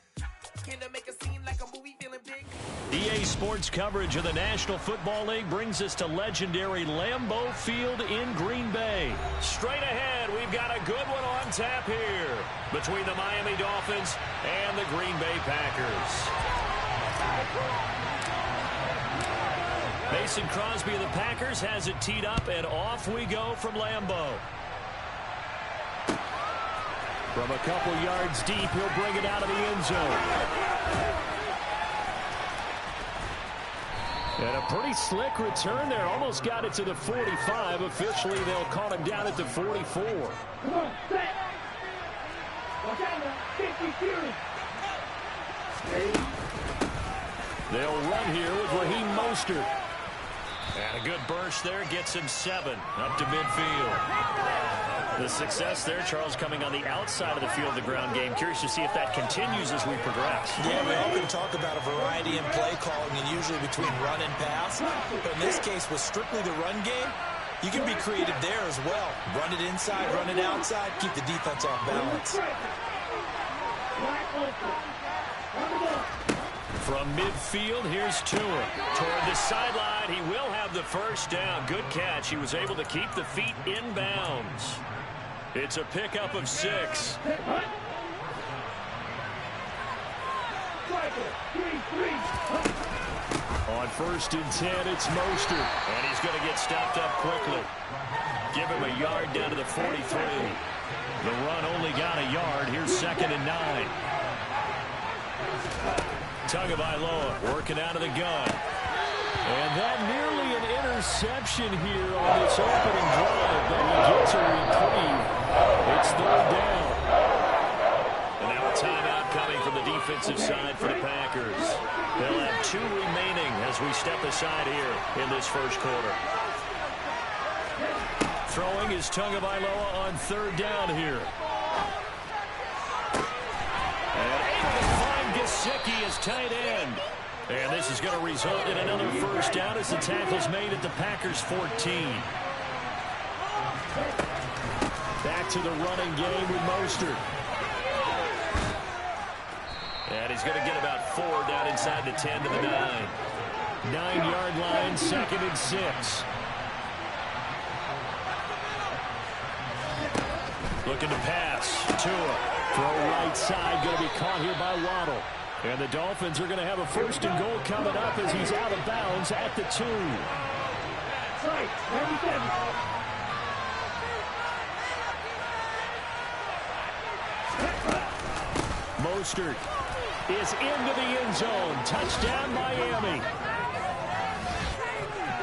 Can I make a scene like a movie feeling big?
EA Sports coverage of the National Football League brings us to legendary Lambeau Field in Green Bay. Straight ahead, we've got a good one on tap here between the Miami Dolphins and the Green Bay Packers. Mason Crosby of the Packers has it teed up, and off we go from Lambeau. From a couple yards deep, he'll bring it out of the end zone. And a pretty slick return there. Almost got it to the 45. Officially, they'll call him down at the 44.
Come on, set. Wakanda, 50 series.
They'll run here with Raheem Mostert. And a good burst there gets him 7 up to midfield. The success there, Charles, coming on the outside of the field, the ground game. Curious to see if that continues as we progress.
Yeah, we often talk about a variety in play calling and usually between run and pass. But in this case, with strictly the run game, you can be creative there as well. Run it inside, run it outside, keep the defense off balance.
From midfield, here's Tua. Toward the sideline, he will have the first down. Good catch. He was able to keep the feet in bounds. It's a pickup of 6. On 1st and 10, it's Mostert. And he's going to get stopped up quickly. Give him a yard down to the 43. The run only got a yard. Here's 2nd and 9. Tagovailoa working out of the gun. And that nearly an interception here on this opening drive, but he gets a reprieve. It's 3rd down. And now a timeout coming from the defensive side for the Packers. They'll have 2 remaining as we step aside here in this first quarter. Throwing is Tagovailoa on 3rd down here. And able to find Gesicki is tight end. And this is going to result in another first down as the tackle's made at the Packers' 14. Back to the running game with Mostert. And he's going to get about 4 down inside the 10 to the 9. 9-yard line, 2nd and 6. Looking to pass. Tua. Throw right side. Going to be caught here by Waddle. And the Dolphins are going to have a 1st and goal coming up as he's out of bounds at the 2. Mostert is into the end zone. Touchdown, Miami.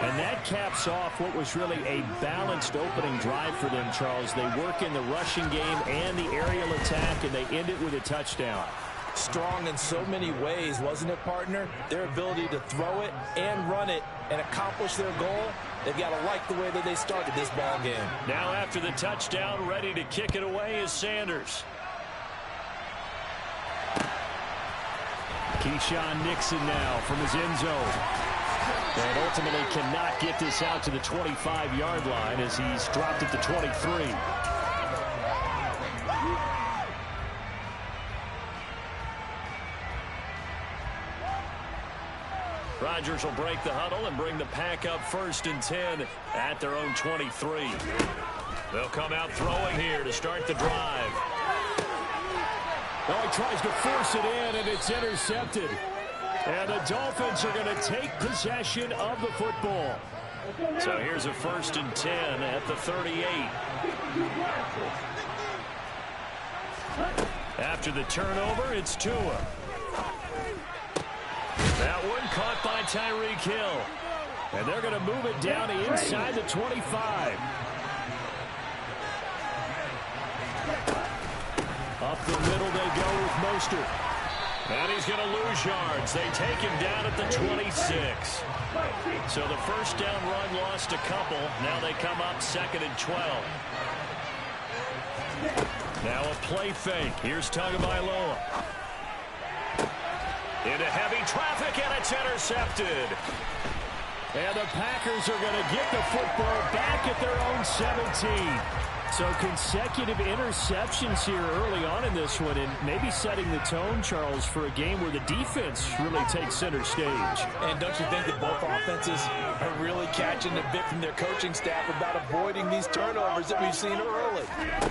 And that caps off what was really a balanced opening drive for them, Charles. They work in the rushing game and the aerial attack, and they end it with a touchdown.
Strong in so many ways, wasn't it, partner? Their ability to throw it and run it and accomplish their goal, they've got to like the way that they started this ball game.
Now after the touchdown, ready to kick it away is Sanders. Keyshawn Nixon now from his end zone. And ultimately cannot get this out to the 25-yard line as he's dropped at the 23. Rodgers will break the huddle and bring the pack up 1st and 10 at their own 23. They'll come out throwing here to start the drive. Oh, he tries to force it in, and it's intercepted. And the Dolphins are going to take possession of the football. So here's a 1st and 10 at the 38. After the turnover, it's Tua. That one caught by Tyreek Hill. And they're going to move it down to inside the 25. Up the middle they go with Mostert. And he's going to lose yards. They take him down at the 26. So the 1st down run lost a couple. Now they come up 2nd and 12. Now a play fake. Here's Tagovailoa. Into heavy traffic, and it's intercepted. And the Packers are going to get the football back at their own 17. So consecutive interceptions here early on in this one, and maybe setting the tone, Charles, for a game where the defense really takes center stage.
And don't you think that both offenses are really catching a bit from their coaching staff about avoiding these turnovers that we've seen early?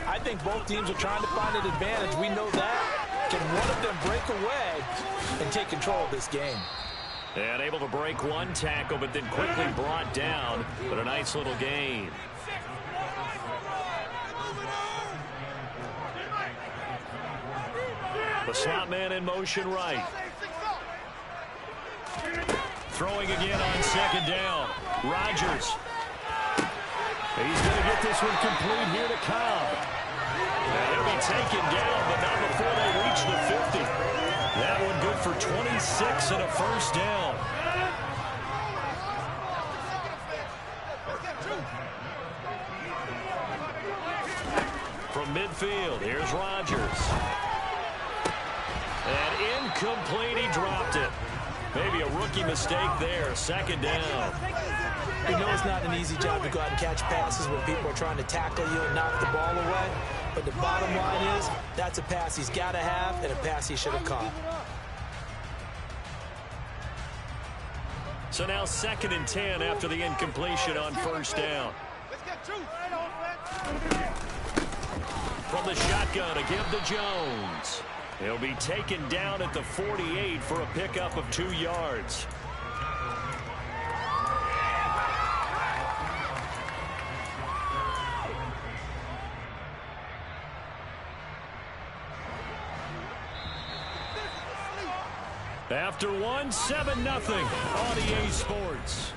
I think both teams are trying to find an advantage. We know that. Can one of them break away and take control of this game?
And able to break one tackle, but then quickly brought down. But a nice little gain. The slot man in motion right. Throwing again on 2nd down. Rodgers. He's going to get this one complete here to Cobb. He'll be taken down, but not before they reach the 50. That one good for 26 and a 1st down. From midfield, here's Rodgers. And incomplete, he dropped it. Maybe a rookie mistake there, 2nd down.
You know it's not an easy job to go out and catch passes when people are trying to tackle you and knock the ball away. But the bottom line is, that's a pass he's got to have and a pass he should have caught.
So now 2nd and 10 after the incompletion on 1st down. From the shotgun to give to Jones. He'll be taken down at the 48 for a pickup of 2 yards. After one, 7-0 on EA Sports.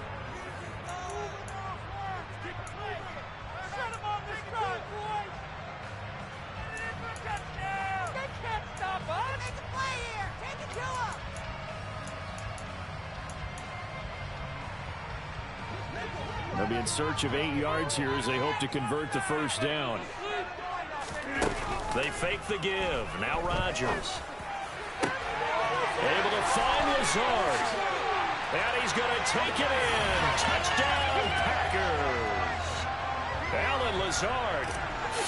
They'll be in search of 8 yards here as they hope to convert the 1st down. They fake the give. Now Rodgers. Able to find Lazard. And he's going to take it in. Touchdown, Packers. Alan Lazard,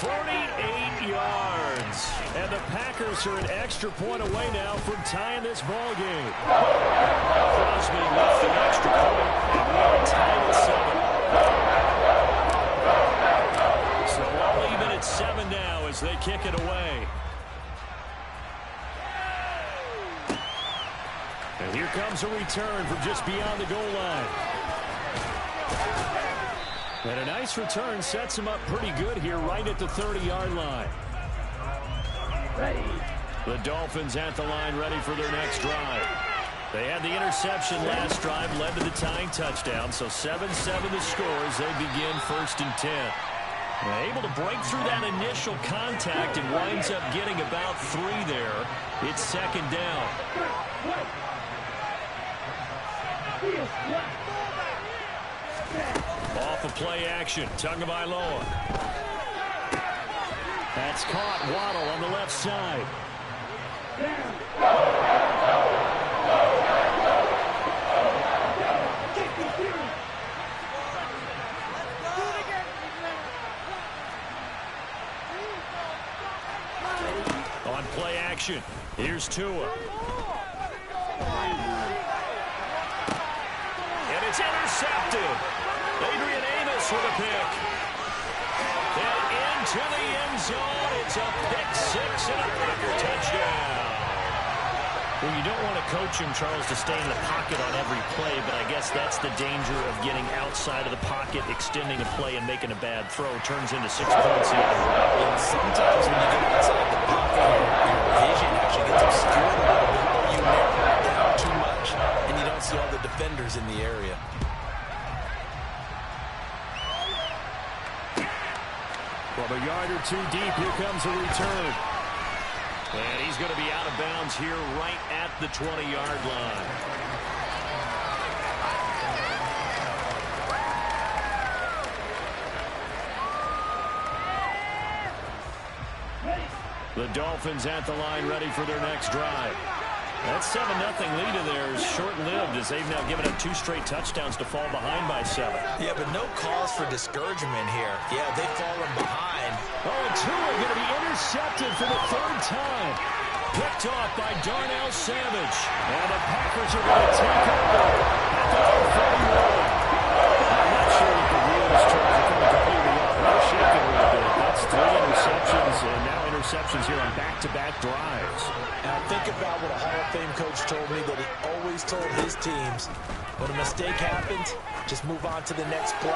48 yards. And the Packers are an extra point away now from tying this ball game. Crosby with the extra point, and we are tied at 7. So all even at 7 now as they kick it away. And here comes a return from just beyond the goal line. And a nice return sets him up pretty good here right at the 30-yard line. The Dolphins at the line ready for their next drive. They had the interception last drive, led to the tying touchdown. So 7-7 the score as they begin 1st and 10. Able to break through that initial contact and winds up getting about 3 there. It's 2nd down. Off of play action, Tagovailoa. That's caught. Waddle on the left side. On play action, here's Tua. And it's intercepted. Adrian Amos with a pick. And into the end zone. It's a pick 6 and a Packer touchdown. Well, you don't want to coach him, Charles, to stay in the pocket on every play, but I guess that's the danger of getting outside of the pocket, extending a play, and making a bad throw. Turns into 6 points the other way.
And sometimes when you get outside the pocket, your vision actually gets obscured a little bit, or you narrow it down too much, and you don't see all the defenders in the area.
From a yard or 2 deep, here comes a return. And he's going to be out of bounds here right at the 20-yard line. The Dolphins at the line ready for their next drive. That 7-0 lead of theirs short-lived as they've now given up 2 straight touchdowns to fall behind by 7.
Yeah, but no cause for discouragement here. Yeah, they've fallen behind.
Oh, and Tua going to be intercepted for the 3rd time. Picked off by Darnell Savage. And the Packers are going to take over at the 41. I'm not sure if the wheels are coming completely off. They're shaking a little bit. That's 3 interceptions, and now interceptions here on back-to-back drives.
Now think about what a Hall of Fame coach told me, that he always told his teams, when a mistake happens, just move on to the next play.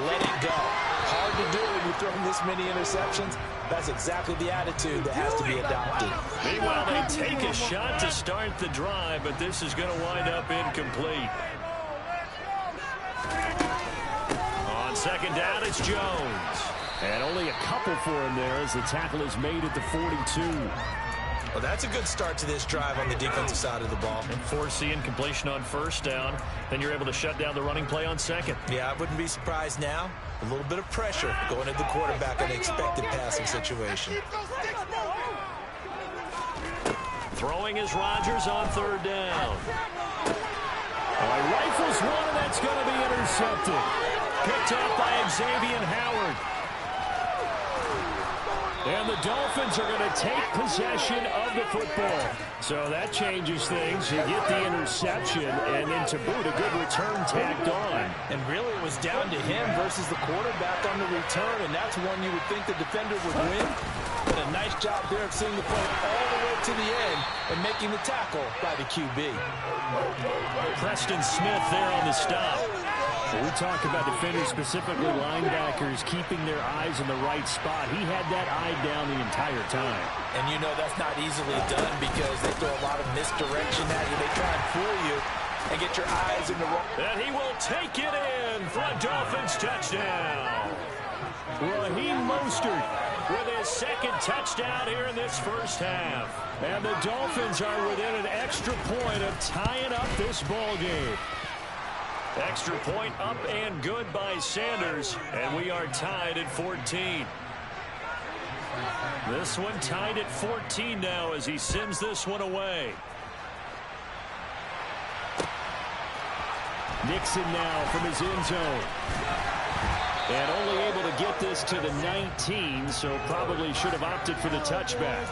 Let it go. Hard to do when you're throwing this many interceptions. That's exactly the attitude that has to be adopted.
Meanwhile, they take a shot to start the drive, but this is going to wind up incomplete. On 2nd down, it's Jones. And only a couple for him there as the tackle is made at the 42.
Well, that's a good start to this drive on the defensive side of the ball.
And force the incompletion on 1st down. Then you're able to shut down the running play on 2nd.
Yeah, I wouldn't be surprised now. A little bit of pressure going at the quarterback in an expected passing situation.
Throwing is Rodgers on 3rd down. Rifles one, and that's going to be intercepted. Picked up by Xavier Howard. And the Dolphins are going to take possession of the football. So that changes things. You get the interception, and then to boot, a good return tagged on.
And really, it was down to him versus the quarterback on the return, and that's one you would think the defender would win. But a nice job there of seeing the play all the way to the end and making the tackle by the QB.
Preston Smith there on the stop. We talk about defenders, specifically linebackers, keeping their eyes in the right spot. He had that eye down the entire time.
And you know that's not easily done because they throw a lot of misdirection at you. They try and fool you and get your eyes in the wrong.
And he will take it in for a Dolphins touchdown. Raheem Mostert with his 2nd touchdown here in this 1st half. And the Dolphins are within an extra point of tying up this ball game. Extra point up and good by Sanders, and we are tied at 14. This one tied at 14 now as he sends this one away. Nixon now from his end zone. And only able to get this to the 19, so probably should have opted for the touchback.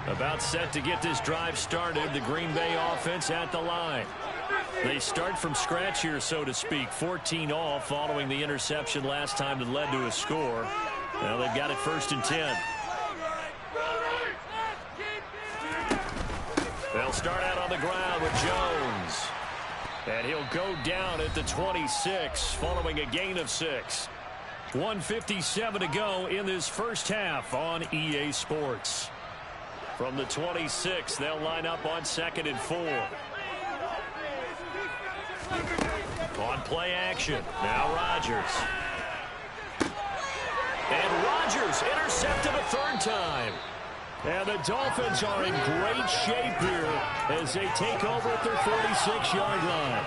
About set to get this drive started, the Green Bay offense at the line. They start from scratch here, so to speak. 14 all following the interception last time that led to a score. Now they've got it 1st and 10. They'll start out on the ground with Jones. And he'll go down at the 26 following a gain of 6. 1:57 to go in this first half on EA Sports. From the 26, they'll line up on 2nd and 4. On play action, now Rodgers. And Rodgers intercepted a 3rd time. And the Dolphins are in great shape here as they take over at their 46-yard line.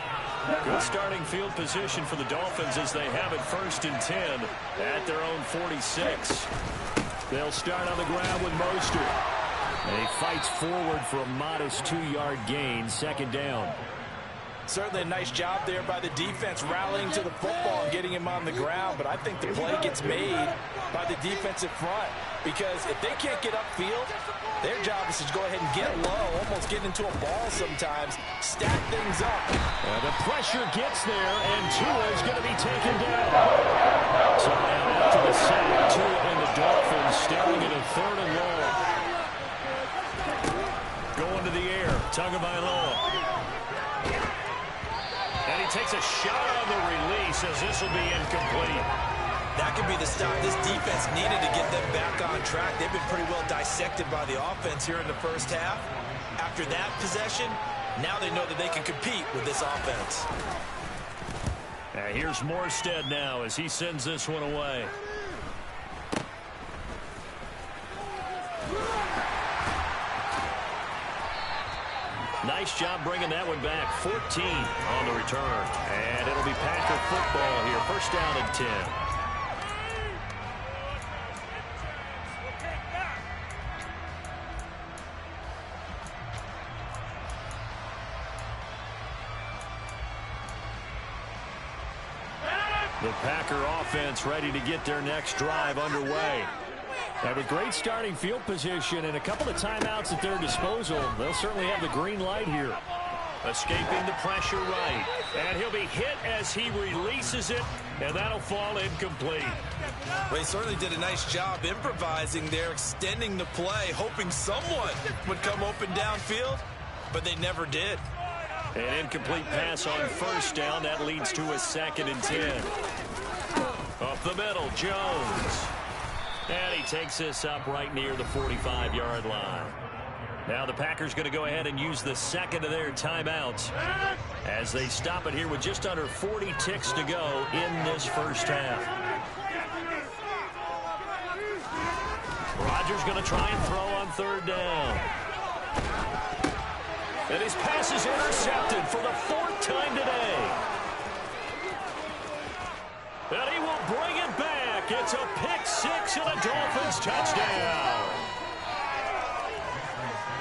Good starting field position for the Dolphins as they have it 1st and 10 at their own 46. They'll start on the ground with Mostert. And he fights forward for a modest 2-yard gain, 2nd down.
Certainly a nice job there by the defense rallying to the football and getting him on the ground, but I think the play gets made by the defensive front because if they can't get upfield, their job is to go ahead and get low, almost get into a ball sometimes, stack things up.
The pressure gets there, and Tua is going to be taken down. So now after the sack, Tua and the Dolphins staring at a 3rd and long. Going to the air, Tagovailoa. And he takes a shot on the release as this will be incomplete.
That could be the stop this defense needed to get them back on track. They've been pretty well dissected by the offense here in the first half. After that possession, now they know that they can compete with this offense.
Here's Morstead now as he sends this one away. Nice job bringing that one back. 14 on the return. And it'll be Packer football here. 1st down and 10. The Packer offense ready to get their next drive underway. Have a great starting field position and a couple of timeouts at their disposal. They'll certainly have the green light here. Escaping the pressure right. And he'll be hit as he releases it, and that'll fall incomplete.
Well, he certainly did a nice job improvising there, extending the play, hoping someone would come open downfield, but they never did.
An incomplete pass on 1st down. That leads to a 2nd and 10. Up the middle, Jones. And he takes this up right near the 45-yard line. Now the Packers going to go ahead and use the 2nd of their timeouts as they stop it here with just under 40 ticks to go in this first half. Rodgers going to try and throw on 3rd down. And his pass is intercepted for the 4th time today. And he will bring it back. It's a pick 6 and a Dolphins touchdown.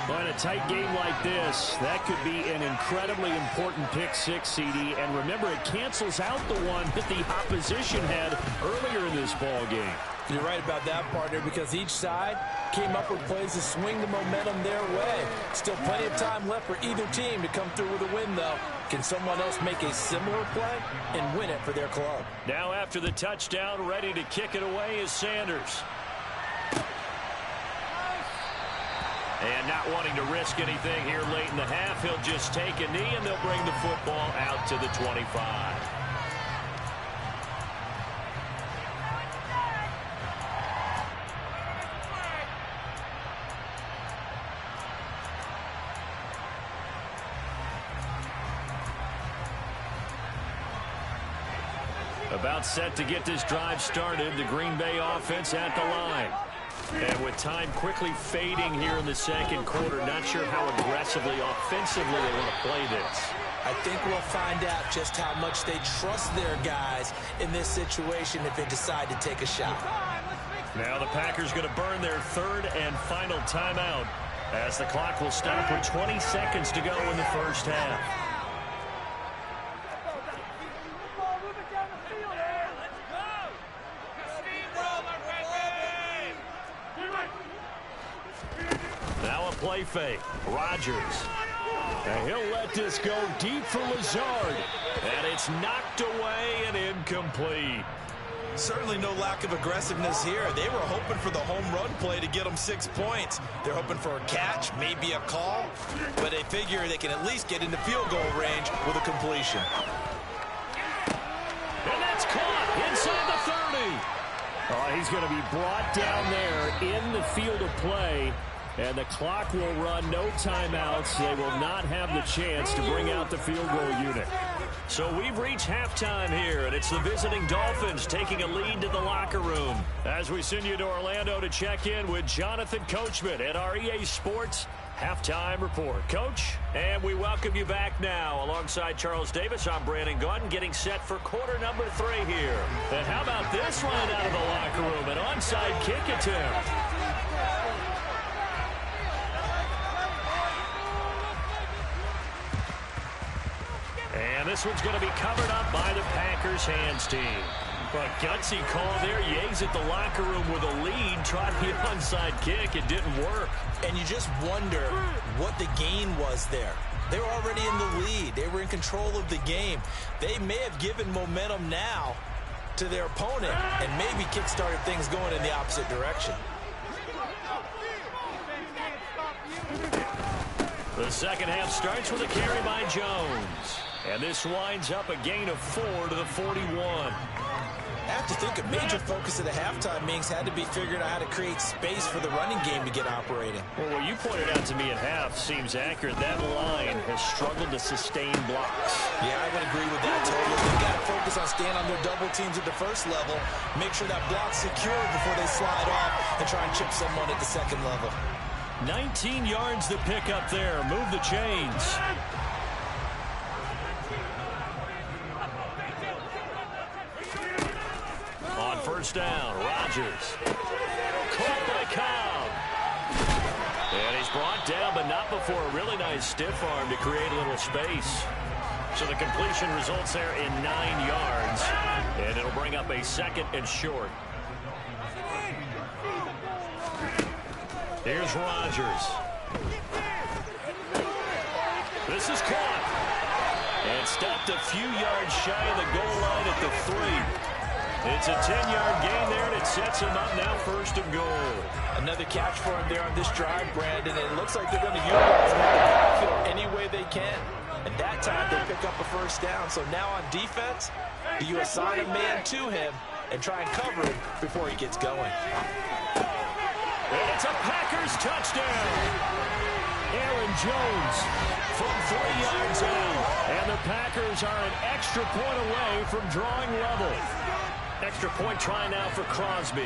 Well, in a tight game like this, that could be an incredibly important pick 6, CD. And remember, it cancels out the one that the opposition had earlier in this ball game.
You're right about that, partner, because each side came up with plays to swing the momentum their way. Still plenty of time left for either team to come through with a win, though. Can someone else make a similar play and win it for their club?
Now after the touchdown, ready to kick it away is Sanders. And not wanting to risk anything here late in the half, he'll just take a knee, and they'll bring the football out to the 25. About set to get this drive started, the Green Bay offense at the line. And with time quickly fading here in the 2nd quarter, not sure how aggressively, offensively they want to play this.
I think we'll find out just how much they trust their guys in this situation if they decide to take a shot.
Now the Packers going to burn their third and final timeout as the clock will stop with 20 seconds to go in the first half. Now a play fake. Rodgers. And he'll let this go deep for Lazard. And it's knocked away and incomplete.
Certainly no lack of aggressiveness here. They were hoping for the home run play to get them 6 points. They're hoping for a catch, maybe a call, but they figure they can at least get into field goal range with a completion.
And that's caught inside the 30. Oh, he's going to be brought down there in the field of play. And the clock will run, no timeouts. They will not have the chance to bring out the field goal unit. So we've reached halftime here, and it's the visiting Dolphins taking a lead to the locker room. As we send you to Orlando to check in with Jonathan Coachman at our EA Sports Halftime Report. Coach, and we welcome you back now. Alongside Charles Davis, I'm Brandon Gunn, getting set for quarter number 3 here. And how about this line out of the locker room? An onside kick attempt. And this one's going to be covered up by the Packers hands team. But gutsy call there. Yates at the locker room with a lead. Tried the onside kick. It didn't work.
And you just wonder what the gain was there. They were already in the lead. They were in control of the game. They may have given momentum now to their opponent and maybe kick-started things going in the opposite direction.
The second half starts with a carry by Jones. And this winds up a gain of 4 to the 41.
I have to think a major focus of the halftime meetings had to be figuring out how to create space for the running game to get operating.
Well, what you pointed out to me at half seems accurate. That line has struggled to sustain blocks.
Yeah, I would agree with that totally. They've got to focus on staying on their double teams at the first level, make sure that block's secure before they slide off and try and chip someone at the second level.
19 yards to pick up there. Move the chains. On first down, Rodgers. Caught by Cobb. And he's brought down, but not before a really nice stiff arm to create a little space. So the completion results there in 9 yards. And it'll bring up a second and short. Here's Rodgers. This is caught. And stopped a few yards shy of the goal line at the 3. It's a 10-yard gain there, and it sets him up now first and goal.
Another catch for him there on this drive, Brandon, and it looks like they're going to utilize him in the backfield any way they can. And that time, they pick up a first down. So now on defense, do you assign a man to him and try and cover him before he gets going?
And it's a Packers touchdown. Aaron Jones from 3 yards out. And the Packers are an extra point away from drawing level. Extra point try now for Crosby.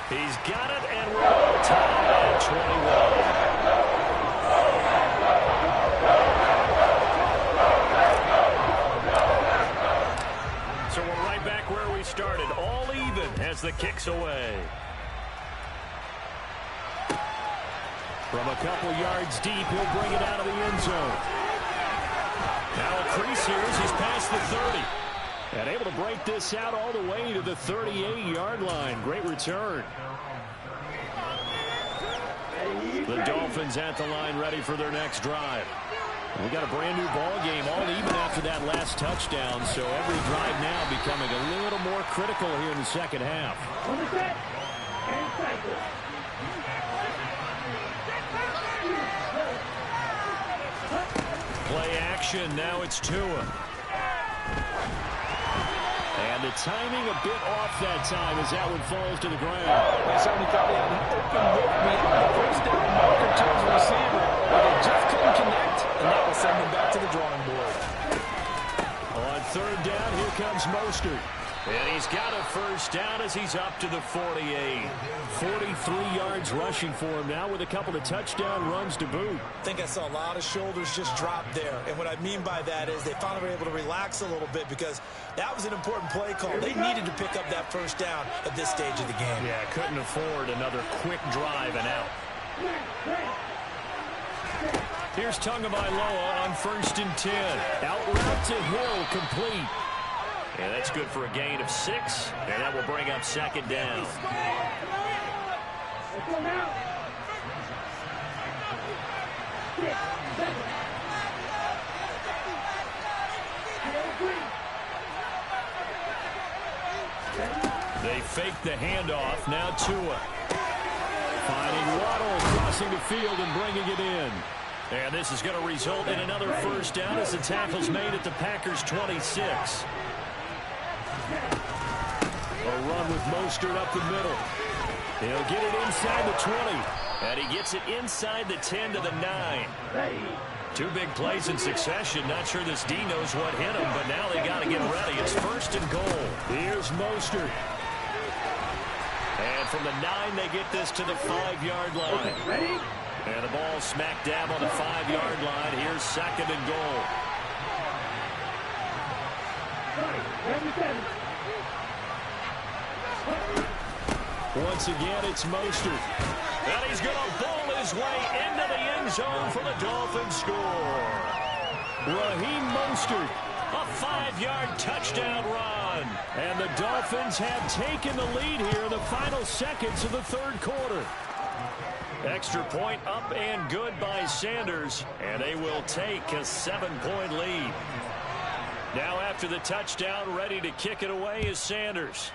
He's got it, and we're tied at 21. So we're right back where we started, all even as the kick's away. From a couple yards deep, he'll bring it out of the end zone. Now a crease here as he's past the 30. And able to break this out all the way to the 38-yard line. Great return. The Dolphins at the line ready for their next drive. We got a brand new ball game, all even after that last touchdown. So every drive now becoming a little more critical here in the second half. Play action, now it's Tua. And the timing a bit off that time as that one falls to the ground.
They certainly thought they had an open look beyond the first down marker to his receiver, but they just couldn't connect, and that will send them back to the drawing board.
On third down, here comes Mostert. And he's got a first down as he's up to the 48. 43 yards rushing for him now with a couple of touchdown runs to boot.
I think I saw a lot of shoulders just drop there. And what I mean by that is they finally were able to relax a little bit because that was an important play call. They needed to pick up that first down at this stage of the game.
Yeah, couldn't afford another quick drive and out. Here's Tagovailoa on 1st and 10. Out route to Hill, complete. And that's good for a gain of 6, and that will bring up 2nd down. They fake the handoff. Now Tua. Finding Waddle crossing the field and bringing it in. And this is going to result in another first down as the tackle's made at the Packers' 26. A run with Mostert up the middle. He'll get it inside the 20. And he gets it inside the 10 to the 9. 2 big plays in succession. Not sure this D knows what hit him, but now they got to get ready. It's 1st and goal. Here's Mostert. And from the 9, they get this to the 5-yard line. And the ball smack dab on the 5-yard line. Here's 2nd and goal. Once again, it's Mostert. And he's going to bowl his way into the end zone for the Dolphins score. Raheem Mostert, a 5-yard touchdown run. And the Dolphins have taken the lead here in the final seconds of the 3rd quarter. Extra point up and good by Sanders. And they will take a 7-point lead. Now after the touchdown, ready to kick it away is Sanders.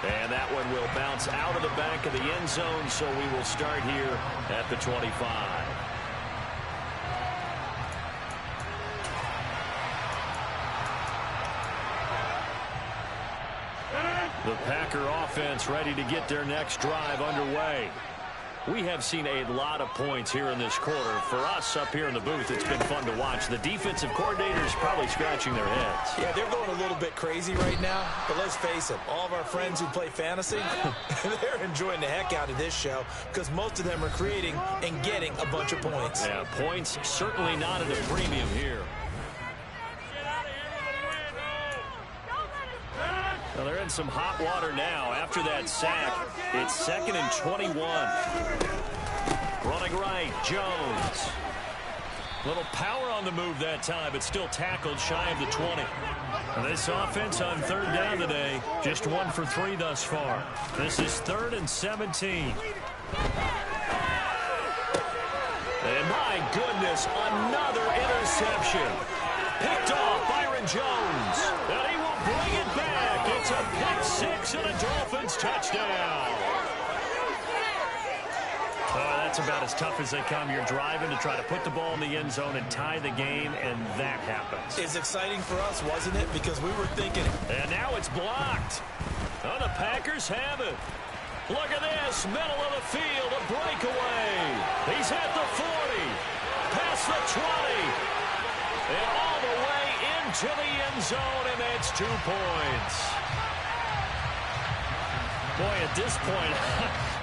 And that one will bounce out of the back of the end zone, so we will start here at the 25. The Packer offense ready to get their next drive underway. We have seen a lot of points here in this quarter. For us up here in the booth, it's been fun to watch. The defensive coordinators probably scratching their heads.
Yeah, they're going a little bit crazy right now. But let's face it, all of our friends who play fantasy, they're enjoying the heck out of this show because most of them are creating and getting a bunch of points.
Yeah, points certainly not at a premium here. Well, they're in some hot water now. After that sack, it's 2nd and 21. Running right, Jones. Little power on the move that time, but still tackled shy of the 20. And this offense on 3rd down today, just 1 for 3 thus far. This is 3rd and 17. And my goodness, another interception. Picked off Byron Jones. And he will bring it back. It's a pick 6 and a Dolphins touchdown. Oh, that's about as tough as they come. You're driving to try to put the ball in the end zone and tie the game, and that happens.
It's exciting for us, wasn't it? Because we were thinking.
And now it's blocked. Oh, the Packers have it. Look at this. Middle of the field, a breakaway. He's at the 40. Past the 20. And all the way into the end zone, and that's 2 points. Boy, at this point,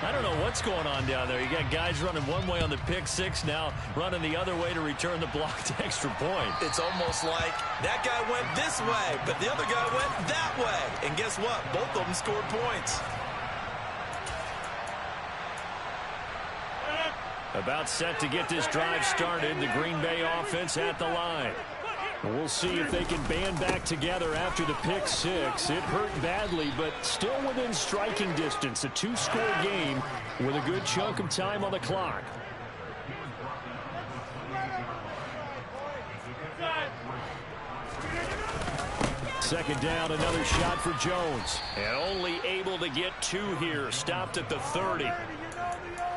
I don't know what's going on down there. You got guys running one way on the pick 6, now running the other way to return the blocked extra point.
It's almost like that guy went this way, but the other guy went that way. And guess what? Both of them scored points.
About set to get this drive started. The Green Bay offense at the line. We'll see if they can band back together after the pick 6. It hurt badly, but still within striking distance. A 2-score game with a good chunk of time on the clock. Second down, another shot for Jones. And only able to get 2 here. Stopped at the 30.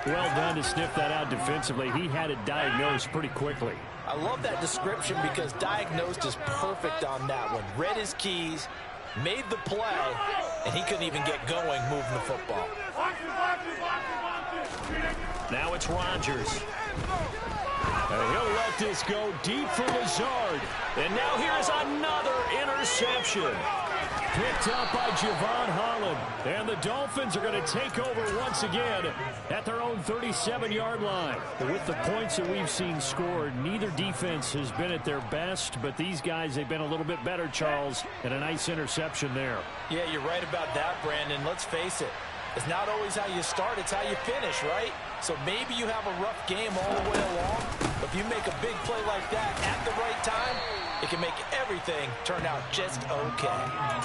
Well done to sniff that out defensively. He had it diagnosed pretty quickly.
I love that description because diagnosed is perfect on that one. Read his keys, made the play, and he couldn't even get going moving the football.
Now it's Rodgers. He'll let this go deep for Lazard. And now here's another interception. Picked up by Javon Holland. And the Dolphins are going to take over once again at their own 37-yard line. With the points that we've seen scored, neither defense has been at their best, but these guys, they've been a little bit better, Charles, and a nice interception there.
Yeah, you're right about that, Brandon. Let's face it. It's not always how you start, it's how you finish, right? So maybe you have a rough game all the way along, but if you make a big play like that at the right time, it can make everything turn out just okay.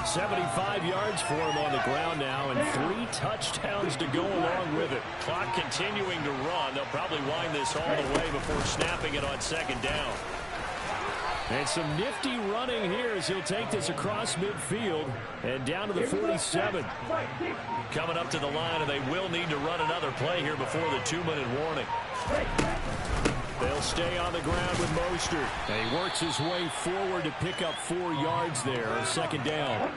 75 yards for him on the ground now, and 3 touchdowns to go along with it. Clock continuing to run. They'll probably wind this all the way before snapping it on second down. And some nifty running here as he'll take this across midfield and down to the 47. Coming up to the line, and they will need to run another play here before the 2-minute warning. They'll stay on the ground with Mostert. And he works his way forward to pick up 4 yards there on second down.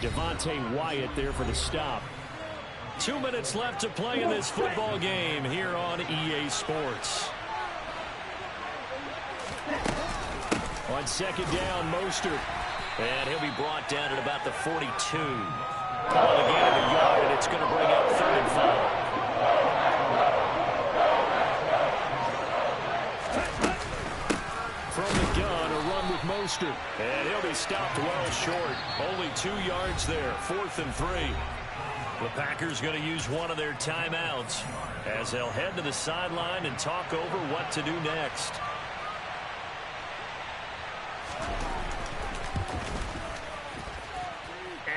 Devontae Wyatt there for the stop. 2 minutes left to play in this football game here on EA Sports. On second down, Mostert. And he'll be brought down at about the 42. Calling a gain of a yard, and it's going to bring up 3rd and 5. From the gun, a run with Mostert. And he'll be stopped well short. Only 2 yards there, 4th and 3. The Packers going to use one of their timeouts as they'll head to the sideline and talk over what to do next.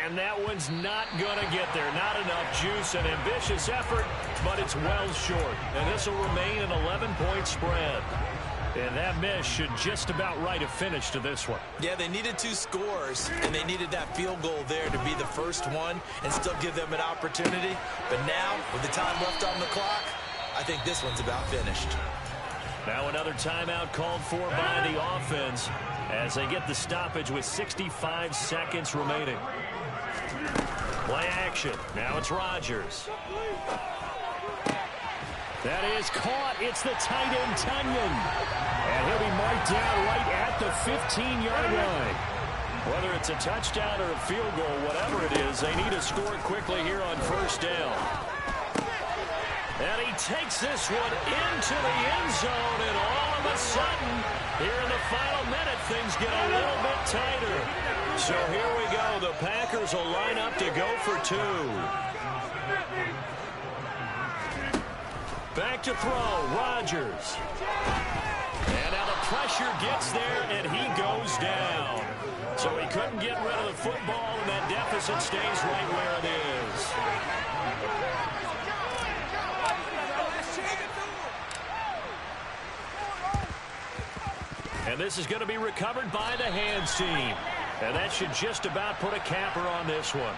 And that one's not going to get there. Not enough juice. An ambitious effort, but it's well short. And this will remain an 11-point spread. And that miss should just about write a finish to this one.
Yeah, they needed 2 scores, and they needed that field goal there to be the first one and still give them an opportunity. But now, with the time left on the clock, I think this one's about finished.
Now another timeout called for by the offense as they get the stoppage with 65 seconds remaining. Play action. Now it's Rodgers. That is caught. It's the tight end, Tunyon. And he'll be marked down right at the 15-yard line. Whether it's a touchdown or a field goal, whatever it is, they need to score quickly here on first down. And he takes this one into the end zone, and all of a sudden, here in the final minute, things get a little bit tighter. So here we go. The Packers will line up to go for 2. Back to throw, Rodgers. And now the pressure gets there, and he goes down. So he couldn't get rid of the football, and that deficit stays right where it is. And this is going to be recovered by the hands team. And that should just about put a capper on this one.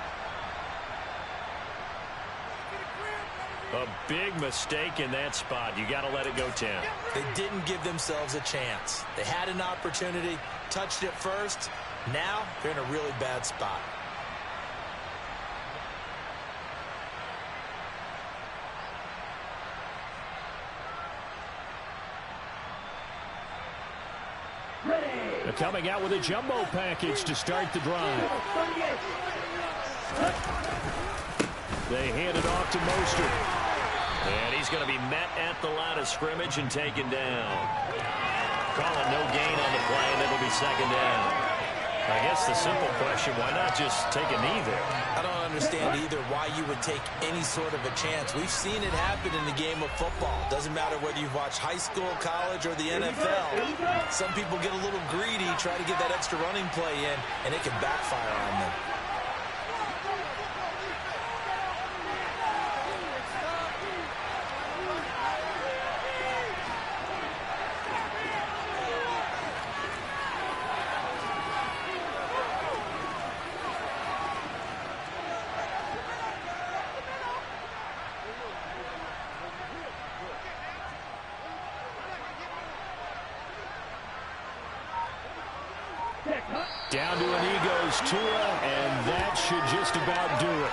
A big mistake in that spot. You got to let it go, Tim.
They didn't give themselves a chance. They had an opportunity, touched it first. Now they're in a really bad spot.
They're coming out with a jumbo package to start the drive. They hand it off to Mostert. And he's going to be met at the line of scrimmage and taken down. Calling no gain on the play, and it'll be second down. I guess the simple question, why not just take a knee there?
I don't understand either why you would take any sort of a chance. We've seen it happen in the game of football. Doesn't matter whether you've watched high school, college, or the NFL. Some people get a little greedy, try to get that extra running play in, and it can backfire on them.
Down to an goes Tua, and that should just about do it.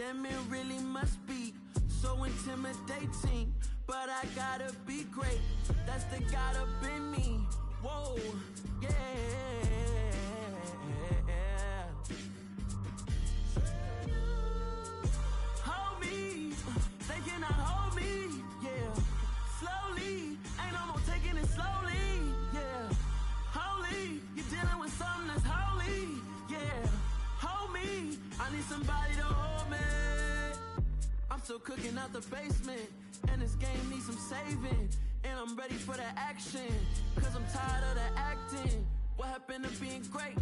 Damn, it really must be so intimidating. But I gotta be great. That's the God up in me. Whoa, yeah. Hold me, they cannot hold me, yeah. Slowly, ain't no more taking it slowly, yeah. Holy, you're dealing with something that's holy, yeah. Hold me, I need somebody to hold me. I'm still cooking out the basement, and this game needs some saving. And I'm ready for the action, cause I'm tired of the acting. What happened to being great?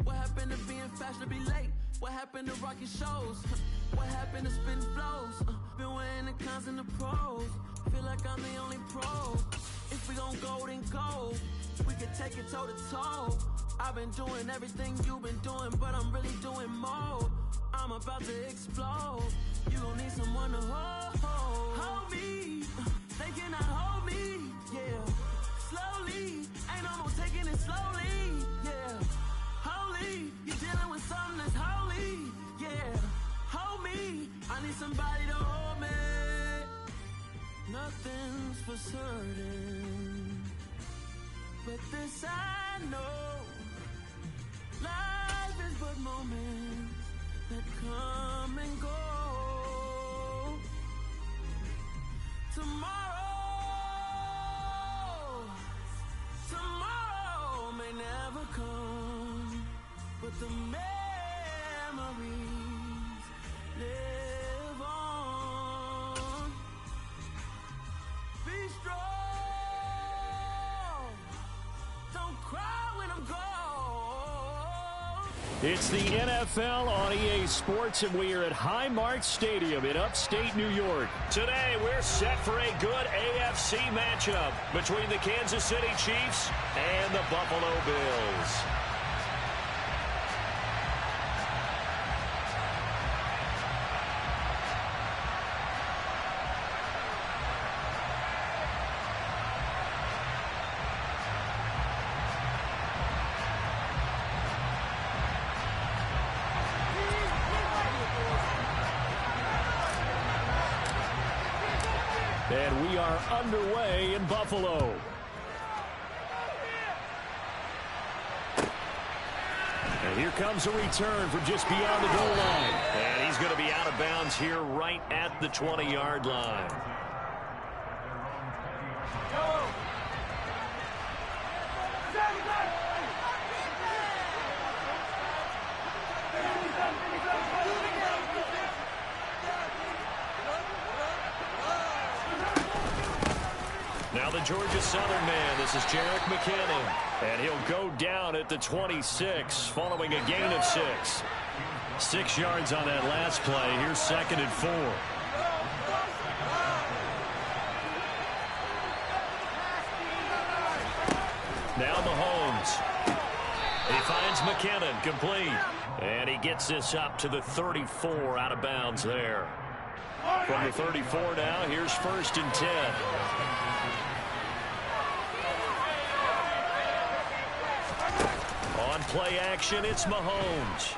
What happened to being fashionably late? What happened to rocking shows? What happened to spitting flows? Been wearing the cons and the pros. Feel like I'm the only pro. If we gon' go, then go. We can take it toe to toe. I've been doing everything you've been doing, but I'm really doing more. I'm about to explode. You gon' need someone to hold. Hold me. They cannot hold me. Yeah. Slowly. Ain't no more taking it slowly. Yeah. Holy. You're dealing with something that's holy. Yeah. Hold me. I need somebody to hold me. Nothing's for certain, but this I know. Life is but moments that come and go. Tomorrow may never come, but the memories live on. Be strong, don't cry when I'm gone.
It's the NFL on EA Sports, and we are at Highmark Stadium in upstate New York. Today, we're set for a good AFC matchup between the Kansas City Chiefs and the Buffalo Bills. And we are underway in Buffalo. And here comes a return from just beyond the goal line. And he's going to be out of bounds here right at the 20-yard line. Now the Georgia Southern man, this is Jerick McKinnon. And he'll go down at the 26 following a gain of 6. 6 yards on that last play. Here's 2nd and 4. Now Mahomes. He finds McKinnon, complete. And he gets this up to the 34, out of bounds there. From the 34 now, here's 1st and 10. On play action, it's Mahomes.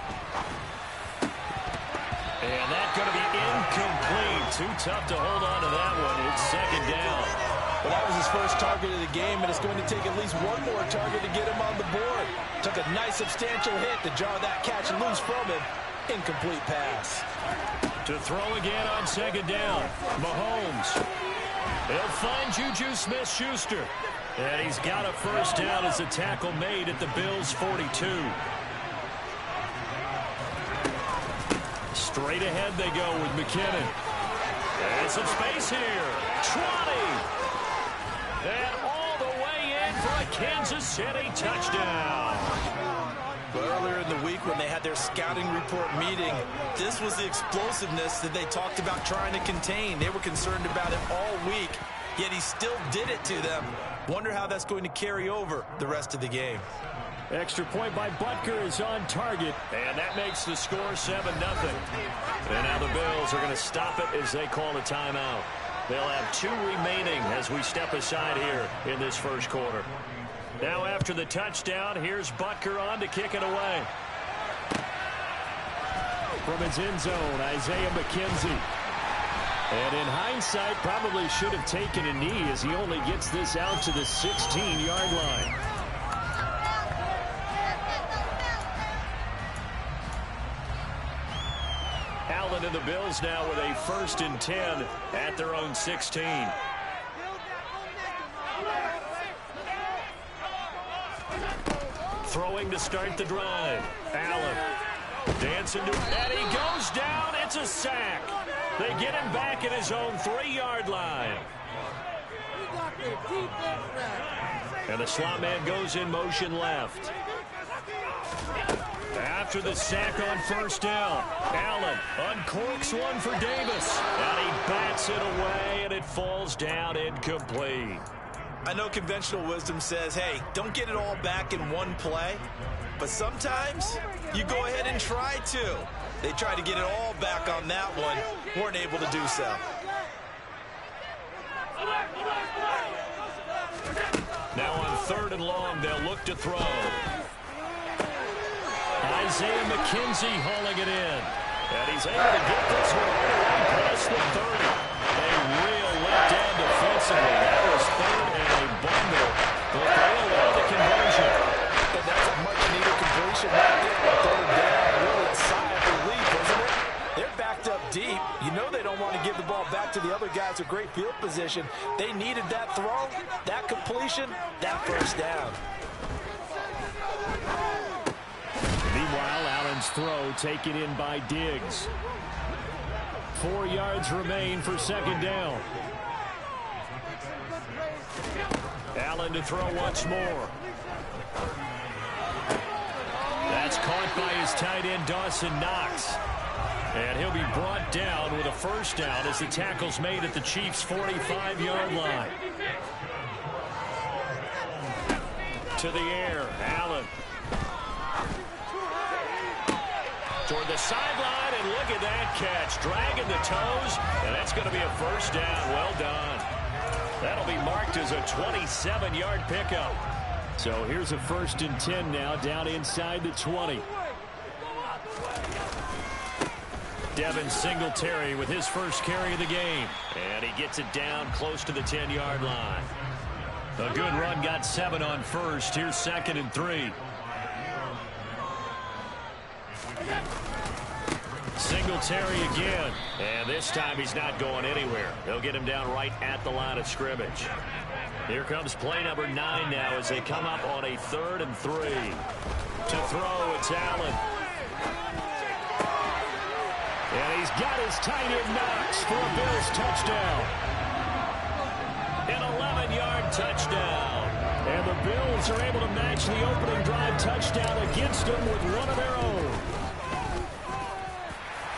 And that's going to be incomplete. Too tough to hold on to that one. It's 2nd down.
Well, that was his first target of the game, and it's going to take at least one more target to get him on the board. Took a nice substantial hit to jar that catch loose from him. Incomplete pass.
To throw again on 2nd down. Mahomes. He'll find Juju Smith-Schuster. And he's got a 1st down as a tackle made at the Bills' 42. Straight ahead they go with McKinnon. And some space here. 20. And all the way in for a Kansas City touchdown.
But earlier in the week when they had their scouting report meeting, this was the explosiveness that they talked about trying to contain. They were concerned about it all week, yet he still did it to them. Wonder how that's going to carry over the rest of the game.
Extra point by Butker is on target, and that makes the score 7-0. And now the Bills are going to stop it as they call a timeout. They'll have 2 remaining as we step aside here in this first quarter. Now after the touchdown, here's Butker on to kick it away. from his end zone, Isaiah McKenzie. And in hindsight, probably should have taken a knee as he only gets this out to the 16-yard line. Allen and the Bills now with a 1st and 10 at their own 16. Throwing to start the drive. Allen dancing to, and he goes down. It's a sack. They get him back at his own 3-yard line. And the slot man goes in motion left. After the sack on 1st down, Allen uncorks one for Davis. And he bats it away, and it falls down incomplete.
I know conventional wisdom says, hey, don't get it all back in one play. But sometimes you go ahead and try to. They tried to get it all back on that one. Weren't able to do so.
Now on 3rd and long, they'll look to throw. Isaiah McKenzie hauling it in. And he's able to get this one all the way past the 30. A real letdown defensively. That was 3rd and a bundle. But they allow the conversion.
And that's a much-needed completion right there. 3rd down, really a sigh of relief, isn't it? They're backed up deep. You know they don't want to give the ball back to the other guys with great field position. They needed that throw, that completion, that 1st down.
Meanwhile, Allen's throw taken in by Diggs. 4 yards remain for 2nd down. Allen to throw once more. That's caught by his tight end, Dawson Knox. And he'll be brought down with a 1st down as the tackle's made at the Chiefs' 45-yard line. To the air, Allen. Toward the sideline, and look at that catch. Dragging the toes, and that's going to be a 1st down. Well done. That'll be marked as a 27-yard pickup. So here's a 1st and 10 now, down inside the 20. Devin Singletary with his 1st carry of the game. And he gets it down close to the 10-yard line. A good run, got 7 on 1st. Here's 2nd and 3. Singletary again. And this time he's not going anywhere. They'll get him down right at the line of scrimmage. Here comes play number 9 now as they come up on a 3rd and 3. To throw, it's Allen. And he's got his tight end Knox for a Bills touchdown. An 11-yard touchdown. And the Bills are able to match the opening drive touchdown against them with one of their own.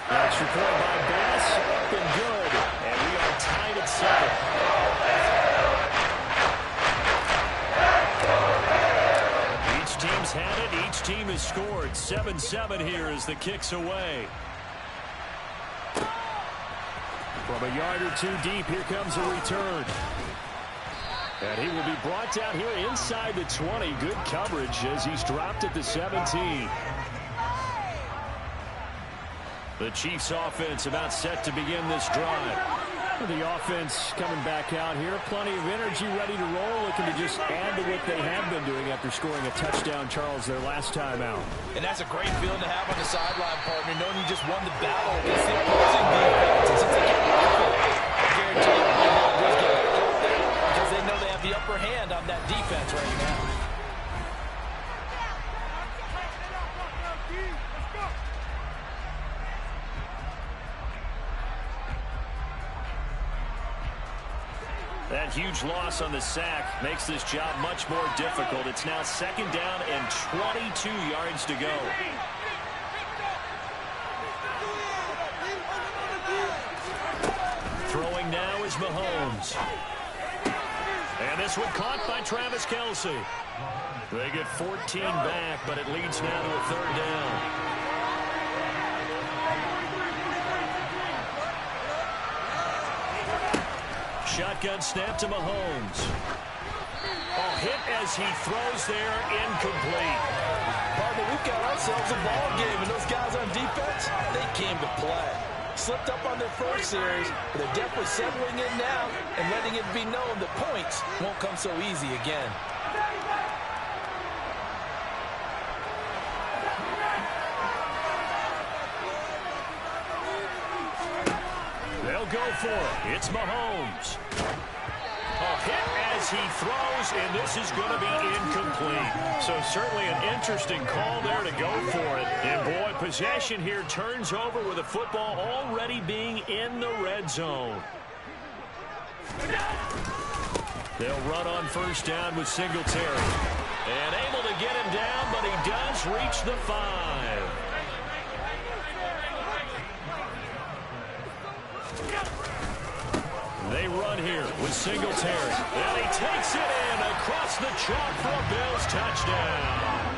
Extra point by Bass, up and good. And we are tied at 7. Each team's had it. Each team has scored. 7-7 here as the kick's away. From a yard or 2 deep, here comes a return. And he will be brought down here inside the 20. Good coverage as he's dropped at the 17. The Chiefs offense about set to begin this drive. The offense coming back out here. Plenty of energy, ready to roll. Looking to just add to what they have been doing after scoring a touchdown, Charles, their last time out.
And that's a great feeling to have on the sideline, partner, knowing you just won the battle against the opposing defense. And since they get I guarantee you they'll get back out there because they know they have the upper hand on that defense right now.
That huge loss on the sack makes this job much more difficult. It's now 2nd down and 22 yards to go. Throwing now is Mahomes. And this one caught by Travis Kelce. They get 14 back, but it leads now to a 3rd down. Shotgun snap to Mahomes. Oh, hit as he throws there, incomplete.
Partner, we've got ourselves a ball game, and those guys on defense, they came to play. Slipped up on their first series, but they're definitely settling in now and letting it be known that points won't come so easy again.
They'll go for it. It's Mahomes. A hit as he throws, and this is going to be incomplete. So certainly an interesting call there to go for it. And boy, possession here turns over with the football already being in the red zone. They'll run on first down with Singletary. And able to get him down, but he does reach the 5. They run here with Singletary. And he takes it in across the chalk for a Bills touchdown.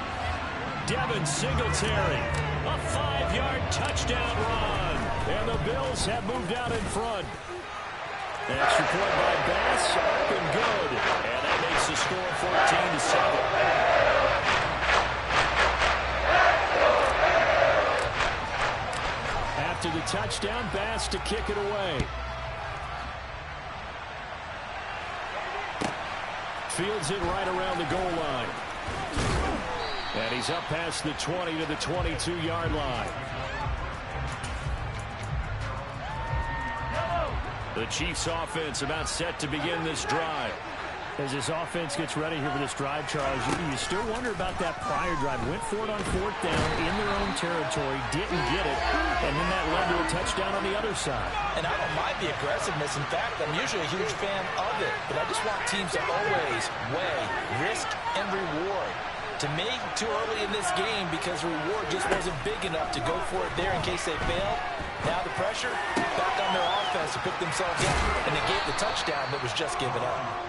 Devin Singletary, a 5-yard touchdown run. And the Bills have moved out in front. Extra point by Bass, up and good. And that makes the score 14-7. After the touchdown, Bass to kick it away. Fields it right around the goal line. And he's up past the 20 to the 22-yard line. The Chiefs offense about set to begin this drive. As this offense gets ready here for this drive, Charles, you still wonder about that prior drive. Went for it on fourth down in their own territory, didn't get it, and then that led to a touchdown on the other side.
And I don't mind the aggressiveness. In fact, I'm usually a huge fan of it. But I just want teams to always weigh risk and reward. To me, too early in this game because the reward just wasn't big enough to go for it there in case they failed. Now the pressure back on their offense to pick themselves up, and they gave the touchdown that was just given up.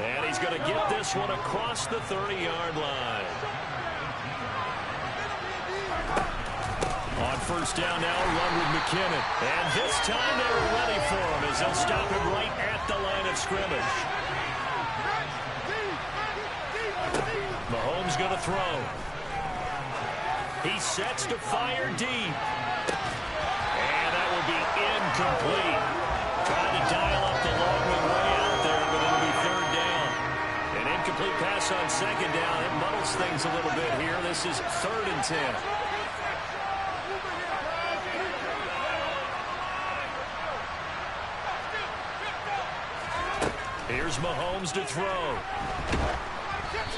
And he's going to get this one across the 30-yard line. On first down now, run with McKinnon. And this time they were ready for him as they'll stop him right at the line of scrimmage. Mahomes going to throw. He sets to fire deep. And that will be incomplete. Trying to dial up the long way out there, but it'll be third down. An incomplete pass on second down. It muddles things a little bit here. This is 3rd and 10. Here's Mahomes to throw.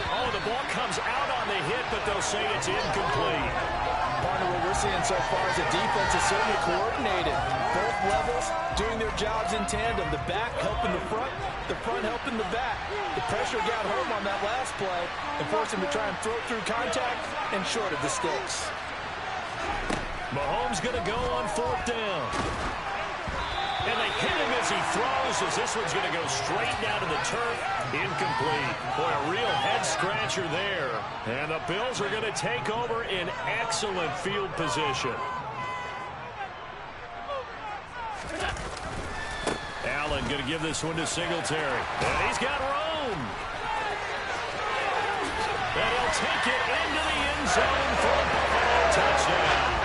Oh, the ball comes out on the hit, but they'll say it's incomplete.
Partner, what we're seeing so far is the defense is certainly coordinated. Both levels doing their jobs in tandem. The back helping the front helping the back. The pressure got home on that last play and forced him to try and throw through contact and short of the sticks.
Mahomes going to go on 4th down. And they hit him as he throws, as this one's going to go straight down to the turf. Incomplete. Boy, a real head-scratcher there. And the Bills are going to take over in excellent field position. Allen going to give this one to Singletary. And he's got room. And he'll take it into the end zone for a Buffalo touchdown.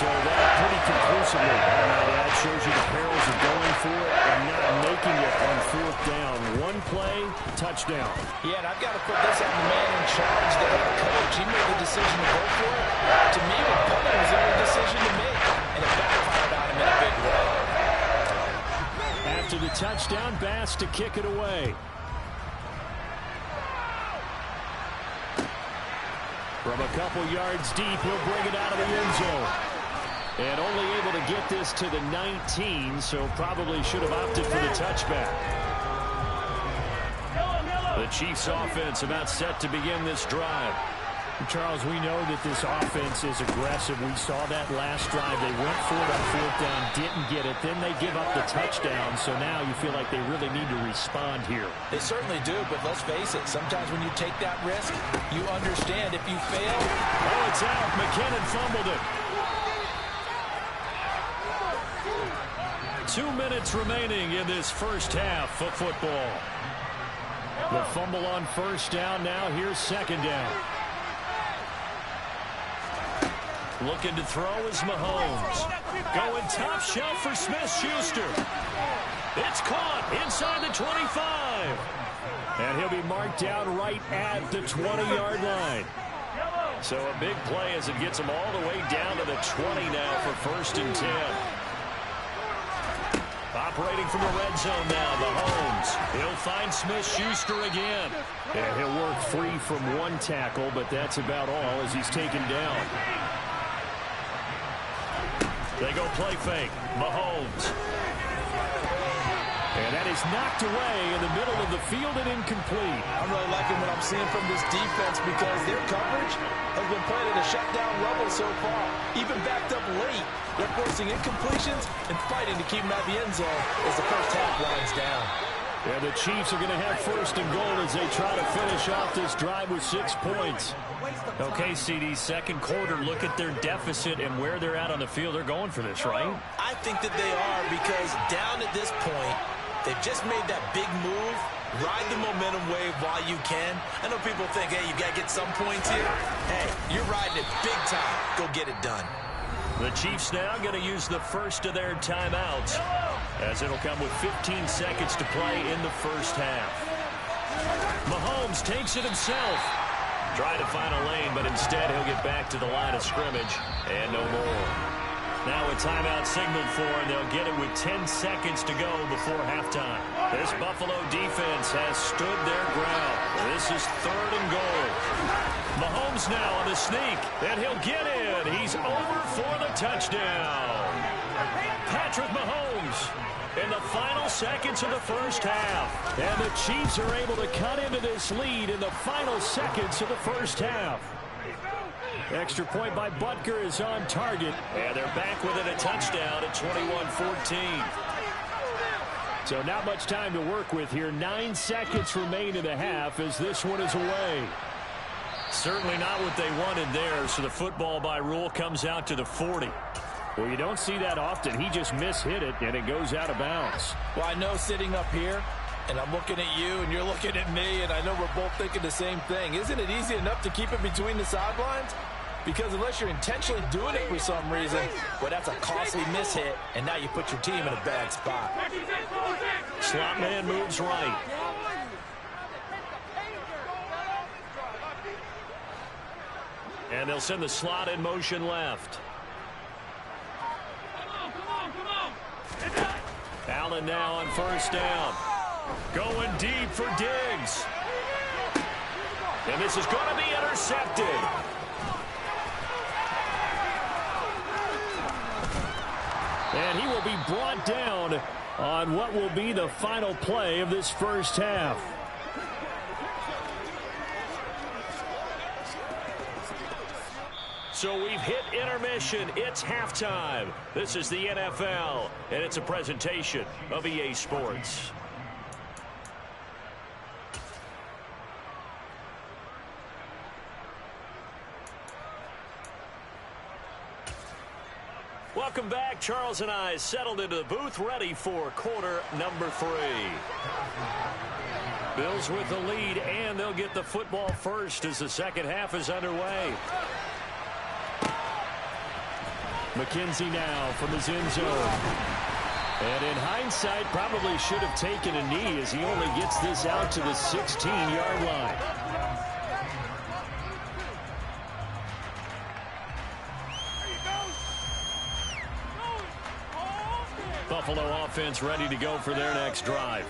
So that pretty conclusively, that shows you the perils of going for it and not making it on 4th down. One play, touchdown.
Yeah, and I've got to put this on the man in charge, the head coach. He made the decision to go for it. To me, the punting was the only decision to make, and it backfired on him in a big way.
After the touchdown, Bass to kick it away. From a couple yards deep, he'll bring it out of the end zone. And only able to get this to the 19, so probably should have opted for the touchback. The Chiefs offense about set to begin this drive.
Charles, we know that this offense is aggressive. We saw that last drive. They went for it on 4th down, didn't get it. Then they give up the touchdown, so now you feel like they really need to respond here.
They certainly do, but let's face it. Sometimes when you take that risk, you understand if you fail.
Oh, it's out. McKinnon fumbled it. 2 minutes remaining in this first half of football. The fumble on first down now. Here's second down.
Looking to throw is Mahomes. Going top shelf for Smith-Schuster. It's caught inside the 25. And he'll be marked down right at the 20-yard line. So a big play as it gets him all the way down to the 20 now for 1st and 10. Operating from the red zone now, Mahomes. He'll find Smith-Schuster again. And he'll work free from one tackle, but that's about all as he's taken down. They go play fake. Mahomes. And that is knocked away in the middle of the field and incomplete.
I'm really liking what I'm seeing from this defense because their coverage has been playing at a shutdown level so far. Even backed up late, they're forcing incompletions and fighting to keep them out of the end zone as the first half winds down.
And the Chiefs are going to have 1st and goal as they try to finish off this drive with 6 points. Okay, CD, second quarter, look at their deficit and where they're at on the field. They're going for this, right?
I think that they are because down at this point, they've just made that big move. Ride the momentum wave while you can. I know people think, hey, you got to get some points here. Hey, you're riding it big time. Go get it done.
The Chiefs now going to use the first of their timeouts as it'll come with 15 seconds to play in the first half. Mahomes takes it himself. Try to find a lane, but instead he'll get back to the line of scrimmage and no more. Now a timeout signaled for, and they'll get it with 10 seconds to go before halftime. This Buffalo defense has stood their ground. This is 3rd and goal. Mahomes now on the sneak, and he'll get in. He's over for the touchdown. Patrick Mahomes in the final seconds of the first half. And the Chiefs are able to cut into this lead in the final seconds of the first half. Extra point by Butker is on target. And they're back within a touchdown at 21-14. So not much time to work with here. 9 seconds remain in the half as this one is away. Certainly not what they wanted there, so the football by rule comes out to the 40. Well, you don't see that often. He just mishit it, and it goes out of bounds.
Well, I know sitting up here, and I'm looking at you, and you're looking at me, and I know we're both thinking the same thing. Isn't it easy enough to keep it between the sidelines? Because unless you're intentionally doing it for some reason, well, that's a costly mishit, and now you put your team in a bad spot.
Slot man moves right. And they'll send the slot in motion left. Allen now on 1st down. Going deep for Diggs. And this is going to be intercepted. And he will be brought down on what will be the final play of this first half. So we've hit intermission. It's halftime. This is the NFL, and it's a presentation of EA Sports. Welcome back. Charles and I settled into the booth, ready for quarter number 3. Bills with the lead, and they'll get the football first as the second half is underway. McKenzie now from his end zone. And in hindsight, probably should have taken a knee as he only gets this out to the 16-yard line. Buffalo offense ready to go for their next drive.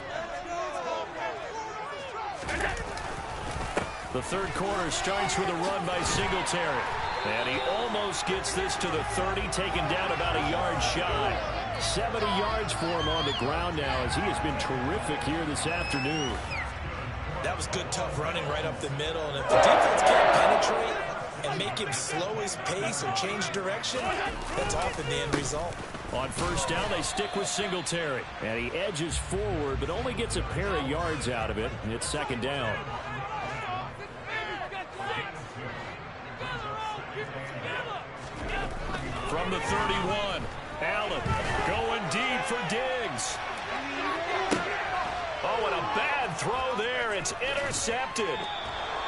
The third quarter starts with a run by Singletary. And he almost gets this to the 30, taken down about a yard shy. 70 yards for him on the ground now as he has been terrific here this afternoon.
That was good, tough running right up the middle. And if the defense can't penetrate and make him slow his pace or change direction, that's often the end result.
On 1st down, they stick with Singletary. And he edges forward, but only gets a pair of yards out of it. And it's 2nd down. From the 31, Allen going deep for Diggs. Oh, and a bad throw there. It's intercepted.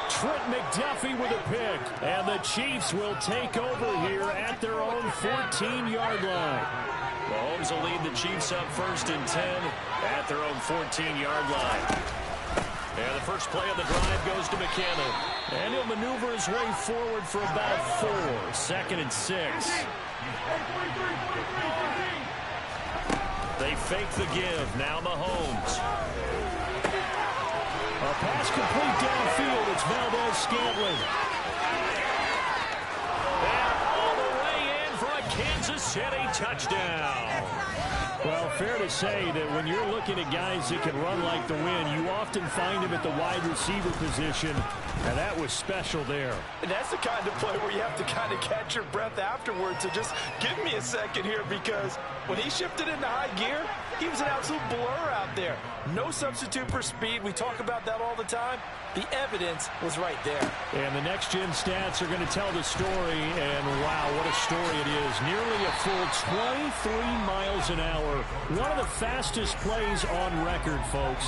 Trent McDuffie with a pick. And the Chiefs will take over here at their own 14-yard line.
Mahomes will lead the Chiefs up 1st and 10 at their own 14-yard line. And the first play of the drive goes to McKinnon. And he'll maneuver his way forward for about 4. 2nd and 6. They fake the give. Now Mahomes.
A pass complete downfield. It's Valdez-Scantling.
And all the way in for a Kansas City touchdown.
Well, fair to say that when you're looking at guys that can run like the wind, you often find them at the wide receiver position, and that was special there.
And that's the kind of play where you have to kind of catch your breath afterwards. So just give me a second here, because when he shifted into high gear, he was an absolute blur out there. No substitute for speed. We talk about that all the time. The evidence was right there.
And the next-gen stats are going to tell the story, and wow, what a story it is. Nearly a full 23 miles an hour. One of the fastest plays on record, folks.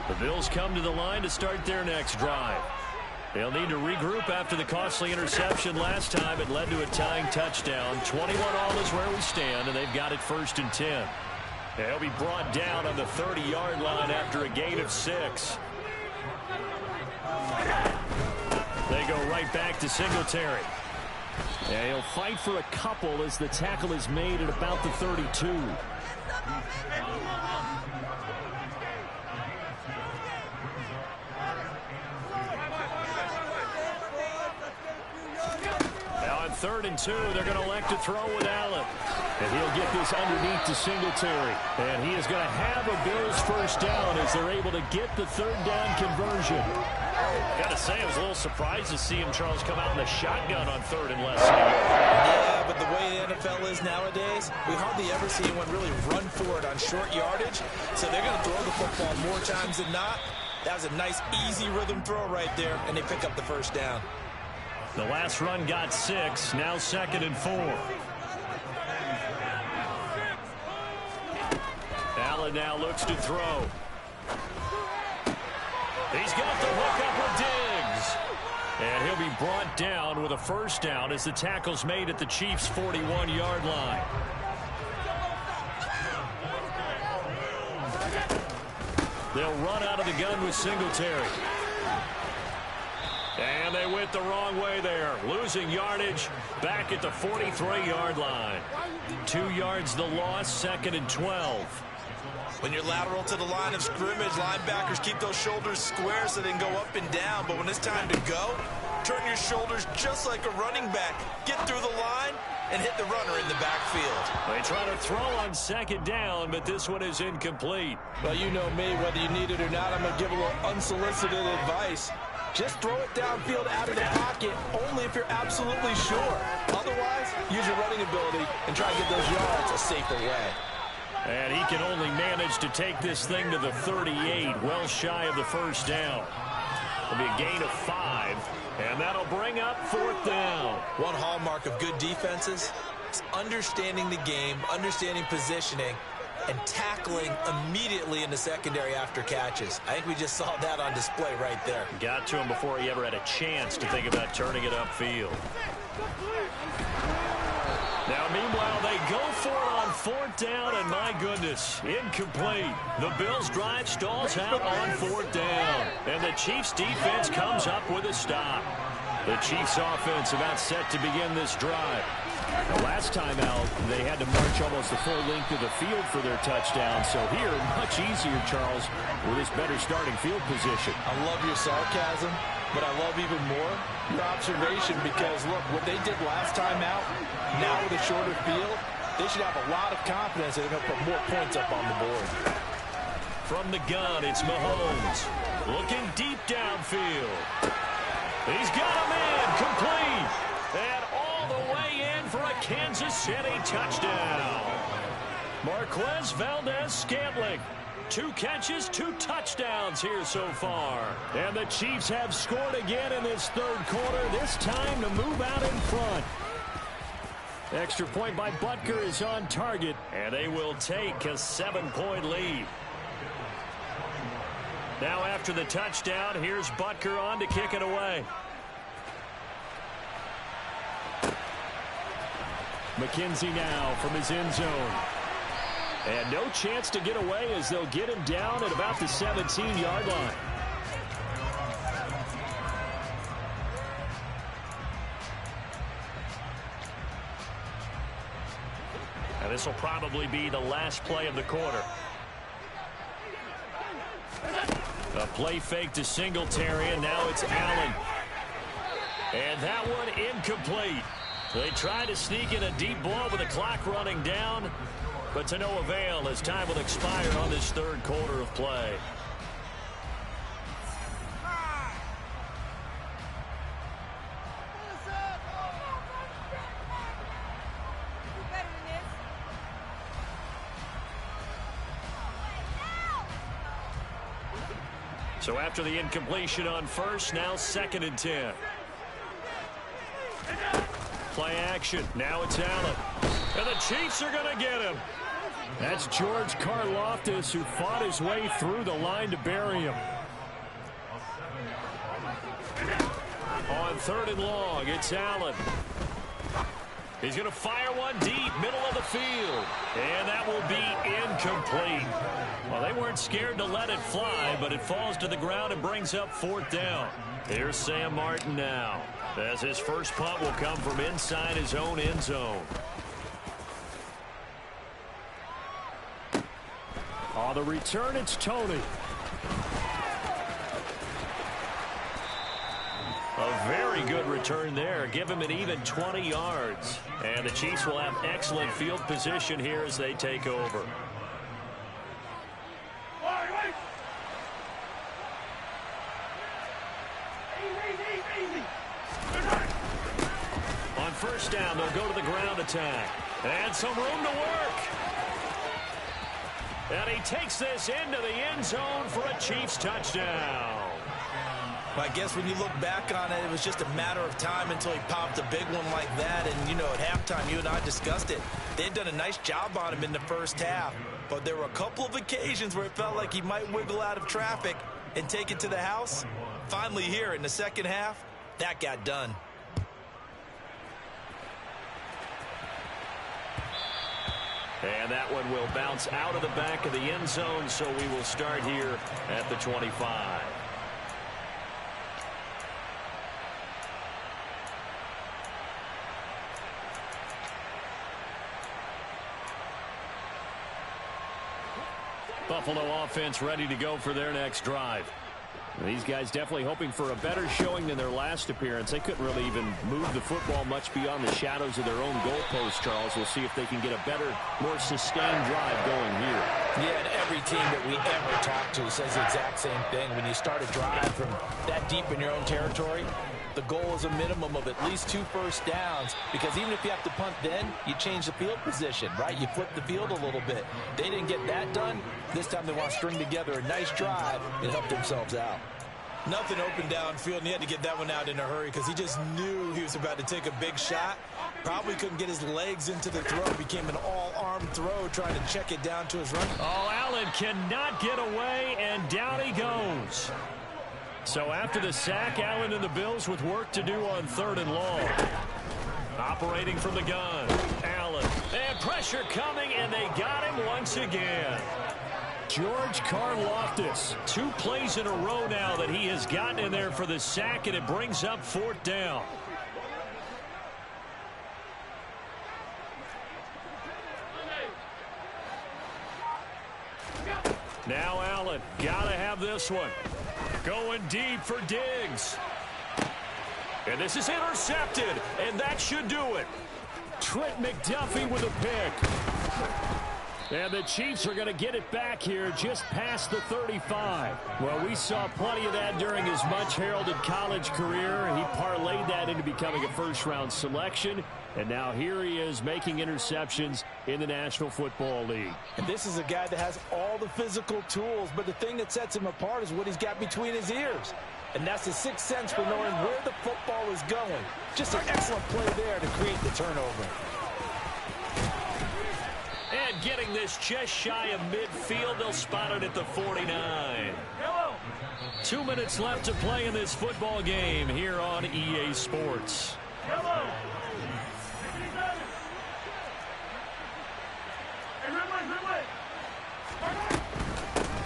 The Bills come to the line to start their next drive. They'll need to regroup after the costly interception last time. It led to a tying touchdown. 21 all is where we stand, and they've got it 1st and 10. They'll be brought down on the 30-yard line after a gain of 6. They go right back to Singletary.
Yeah, he'll fight for a couple as the tackle is made at about the 32.
Now on 3rd and 2, they're going to elect to throw with Allen.
And he'll get this underneath to Singletary. And he is going to have a Bills first down as they're able to get the 3rd down conversion.
Got to say, I was a little surprised to see him, Charles, come out in the shotgun on 3rd and less than a yard.
Yeah, but the way the NFL is nowadays, we hardly ever see anyone really run for it on short yardage. So they're going to throw the football more times than not. That was a nice, easy rhythm throw right there, and they pick up the first down.
The last run got 6, now 2nd and 4. Allen now looks to throw. He's got the hook up with Diggs. And he'll be brought down with a first down as the tackle's made at the Chiefs' 41-yard line. They'll run out of the gun with Singletary. And they went the wrong way there. Losing yardage back at the 43-yard line. 2 yards the loss, 2nd and 12.
When you're lateral to the line of scrimmage, linebackers keep those shoulders square so they can go up and down. But when it's time to go, turn your shoulders just like a running back. Get through the line and hit the runner in the backfield.
They try to throw on 2nd down, but this one is incomplete.
Well, you know me, whether you need it or not, I'm going to give a little unsolicited advice. Just throw it downfield out of the pocket only if you're absolutely sure. Otherwise, use your running ability and try to get those yards a safer way.
And he can only manage to take this thing to the 38, well shy of the first down. It'll be a gain of 5, and that'll bring up 4th down.
One hallmark of good defenses is understanding the game, understanding positioning, and tackling immediately in the secondary after catches. I think we just saw that on display right there.
Got to him before he ever had a chance to think about turning it upfield. Now, meanwhile, they go for it on 4th down, and my goodness, incomplete. The Bills' drive stalls out on 4th down, and the Chiefs' defense comes up with a stop. The Chiefs' offense about set to begin this drive. The last time out, they had to march almost the full length of the field for their touchdown. So here, much easier, Charles, with this better starting field position.
I love your sarcasm, but I love even more your observation because, look, what they did last time out, now with a shorter field, they should have a lot of confidence that they're going to put more points up on the board.
From the gun, it's Mahomes. Looking deep downfield. He's got a man complete. And all the way in for a Kansas City touchdown. Marquez Valdez-Scantling. 2 catches, 2 touchdowns here so far.
And the Chiefs have scored again in this 3rd quarter, this time to move out in front. Extra point by Butker is on target.
And they will take a 7-point lead. Now after the touchdown, here's Butker on to kick it away. McKenzie now from his end zone. And no chance to get away as they'll get him down at about the 17-yard line. And this will probably be the last play of the quarter. A play fake to Singletary, and now it's Allen. And that one incomplete. They try to sneak in a deep ball with the clock running down, but to no avail as time will expire on this third quarter of play. So after the incompletion on first, now 2nd and 10. Play action. Now it's Allen. And the Chiefs are going to get him. That's George Karlaftis, who fought his way through the line to bury him. On 3rd and long, it's Allen. He's going to fire one deep, middle of the field. And that will be incomplete. Well, they weren't scared to let it fly, but it falls to the ground and brings up 4th down. Here's Sam Martin now, as his first punt will come from inside his own end zone. On the return, it's Tony. A very good return there. Give him an even 20 yards. And the Chiefs will have excellent field position here as they take over. On first down, they'll go to the ground attack. And some room to work. And he takes this into the end zone for a Chiefs touchdown.
Well, I guess when you look back on it, it was just a matter of time until he popped a big one like that. And, you know, at halftime, you and I discussed it. They had done a nice job on him in the first half. But there were a couple of occasions where it felt like he might wiggle out of traffic and take it to the house. Finally here in the second half, that got done.
And that one will bounce out of the back of the end zone, so we will start here at the 25. Buffalo offense ready to go for their next drive. These guys definitely hoping for a better showing than their last appearance. They couldn't really even move the football much beyond the shadows of their own goalpost, Charles. We'll see if they can get a better, more sustained drive going here.
Yeah, and every team that we ever talk to says the exact same thing. When you start a drive from that deep in your own territory, the goal is a minimum of at least 2 first downs, because even if you have to punt then, you change the field position, right? You flip the field a little bit. They didn't get that done. This time they want to string together a nice drive and help themselves out.
Nothing open downfield, and he had to get that one out in a hurry because he just knew he was about to take a big shot. Probably couldn't get his legs into the throw. Became an all-arm throw trying to check it down to his run.
Oh, Allen cannot get away, and down he goes. So after the sack, Allen and the Bills with work to do on 3rd and long. Operating from the gun, Allen. And pressure coming, and they got him once again. George Karlaftis, 2 plays in a row now that he has gotten in there for the sack, and it brings up 4th down. Now Allen, gotta have this one. Going deep for Diggs. And this is intercepted, and that should do it. Trent McDuffie with a pick. And the Chiefs are going to get it back here just past the 35. Well, we saw plenty of that during his much-heralded college career. He parlayed that into becoming a first-round selection. And now here he is making interceptions in the National Football League.
And this is a guy that has all the physical tools, but the thing that sets him apart is what he's got between his ears. And that's the sixth sense for knowing where the football is going. Just an excellent play there to create the turnover.
And getting this just shy of midfield. They'll spot it at the 49. 2 minutes left to play in this football game here on EA Sports.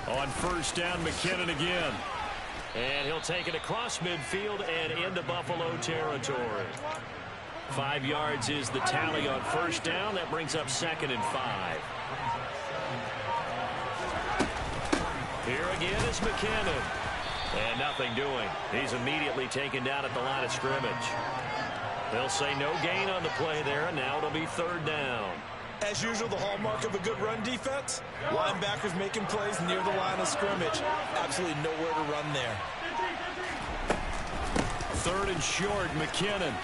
On first down, McKinnon again. And he'll take it across midfield and into Buffalo territory. 5 yards is the tally on first down. That brings up 2nd and 5. Here again is McKinnon. And nothing doing. He's immediately taken down at the line of scrimmage. They'll say no gain on the play there, and now it'll be 3rd down.
As usual, the hallmark of a good run defense, linebackers making plays near the line of scrimmage. Absolutely nowhere to run there.
3rd and short, McKinnon.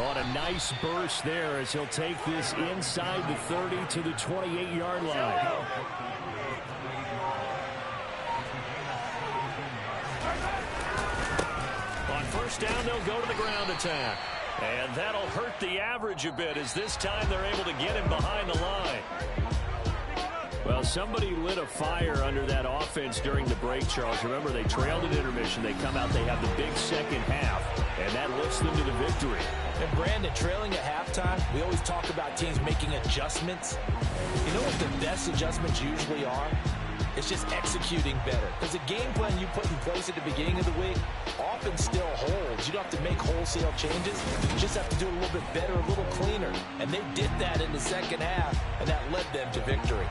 On a nice burst there as he'll take this inside the 30 to the 28-yard line. On first down, they'll go to the ground attack. And that'll hurt the average a bit as this time they're able to get him behind the line. Well, somebody lit a fire under that offense during the break, Charles. Remember, they trailed at intermission. They come out, they have the big second half, and that lifts them to the victory.
And Brandon, trailing at halftime, we always talk about teams making adjustments. You know what the best adjustments usually are? It's just executing better. Because the game plan you put in place at the beginning of the week often still holds. You don't have to make wholesale changes. You just have to do it a little bit better, a little cleaner. And they did that in the second half, and that led them to victory.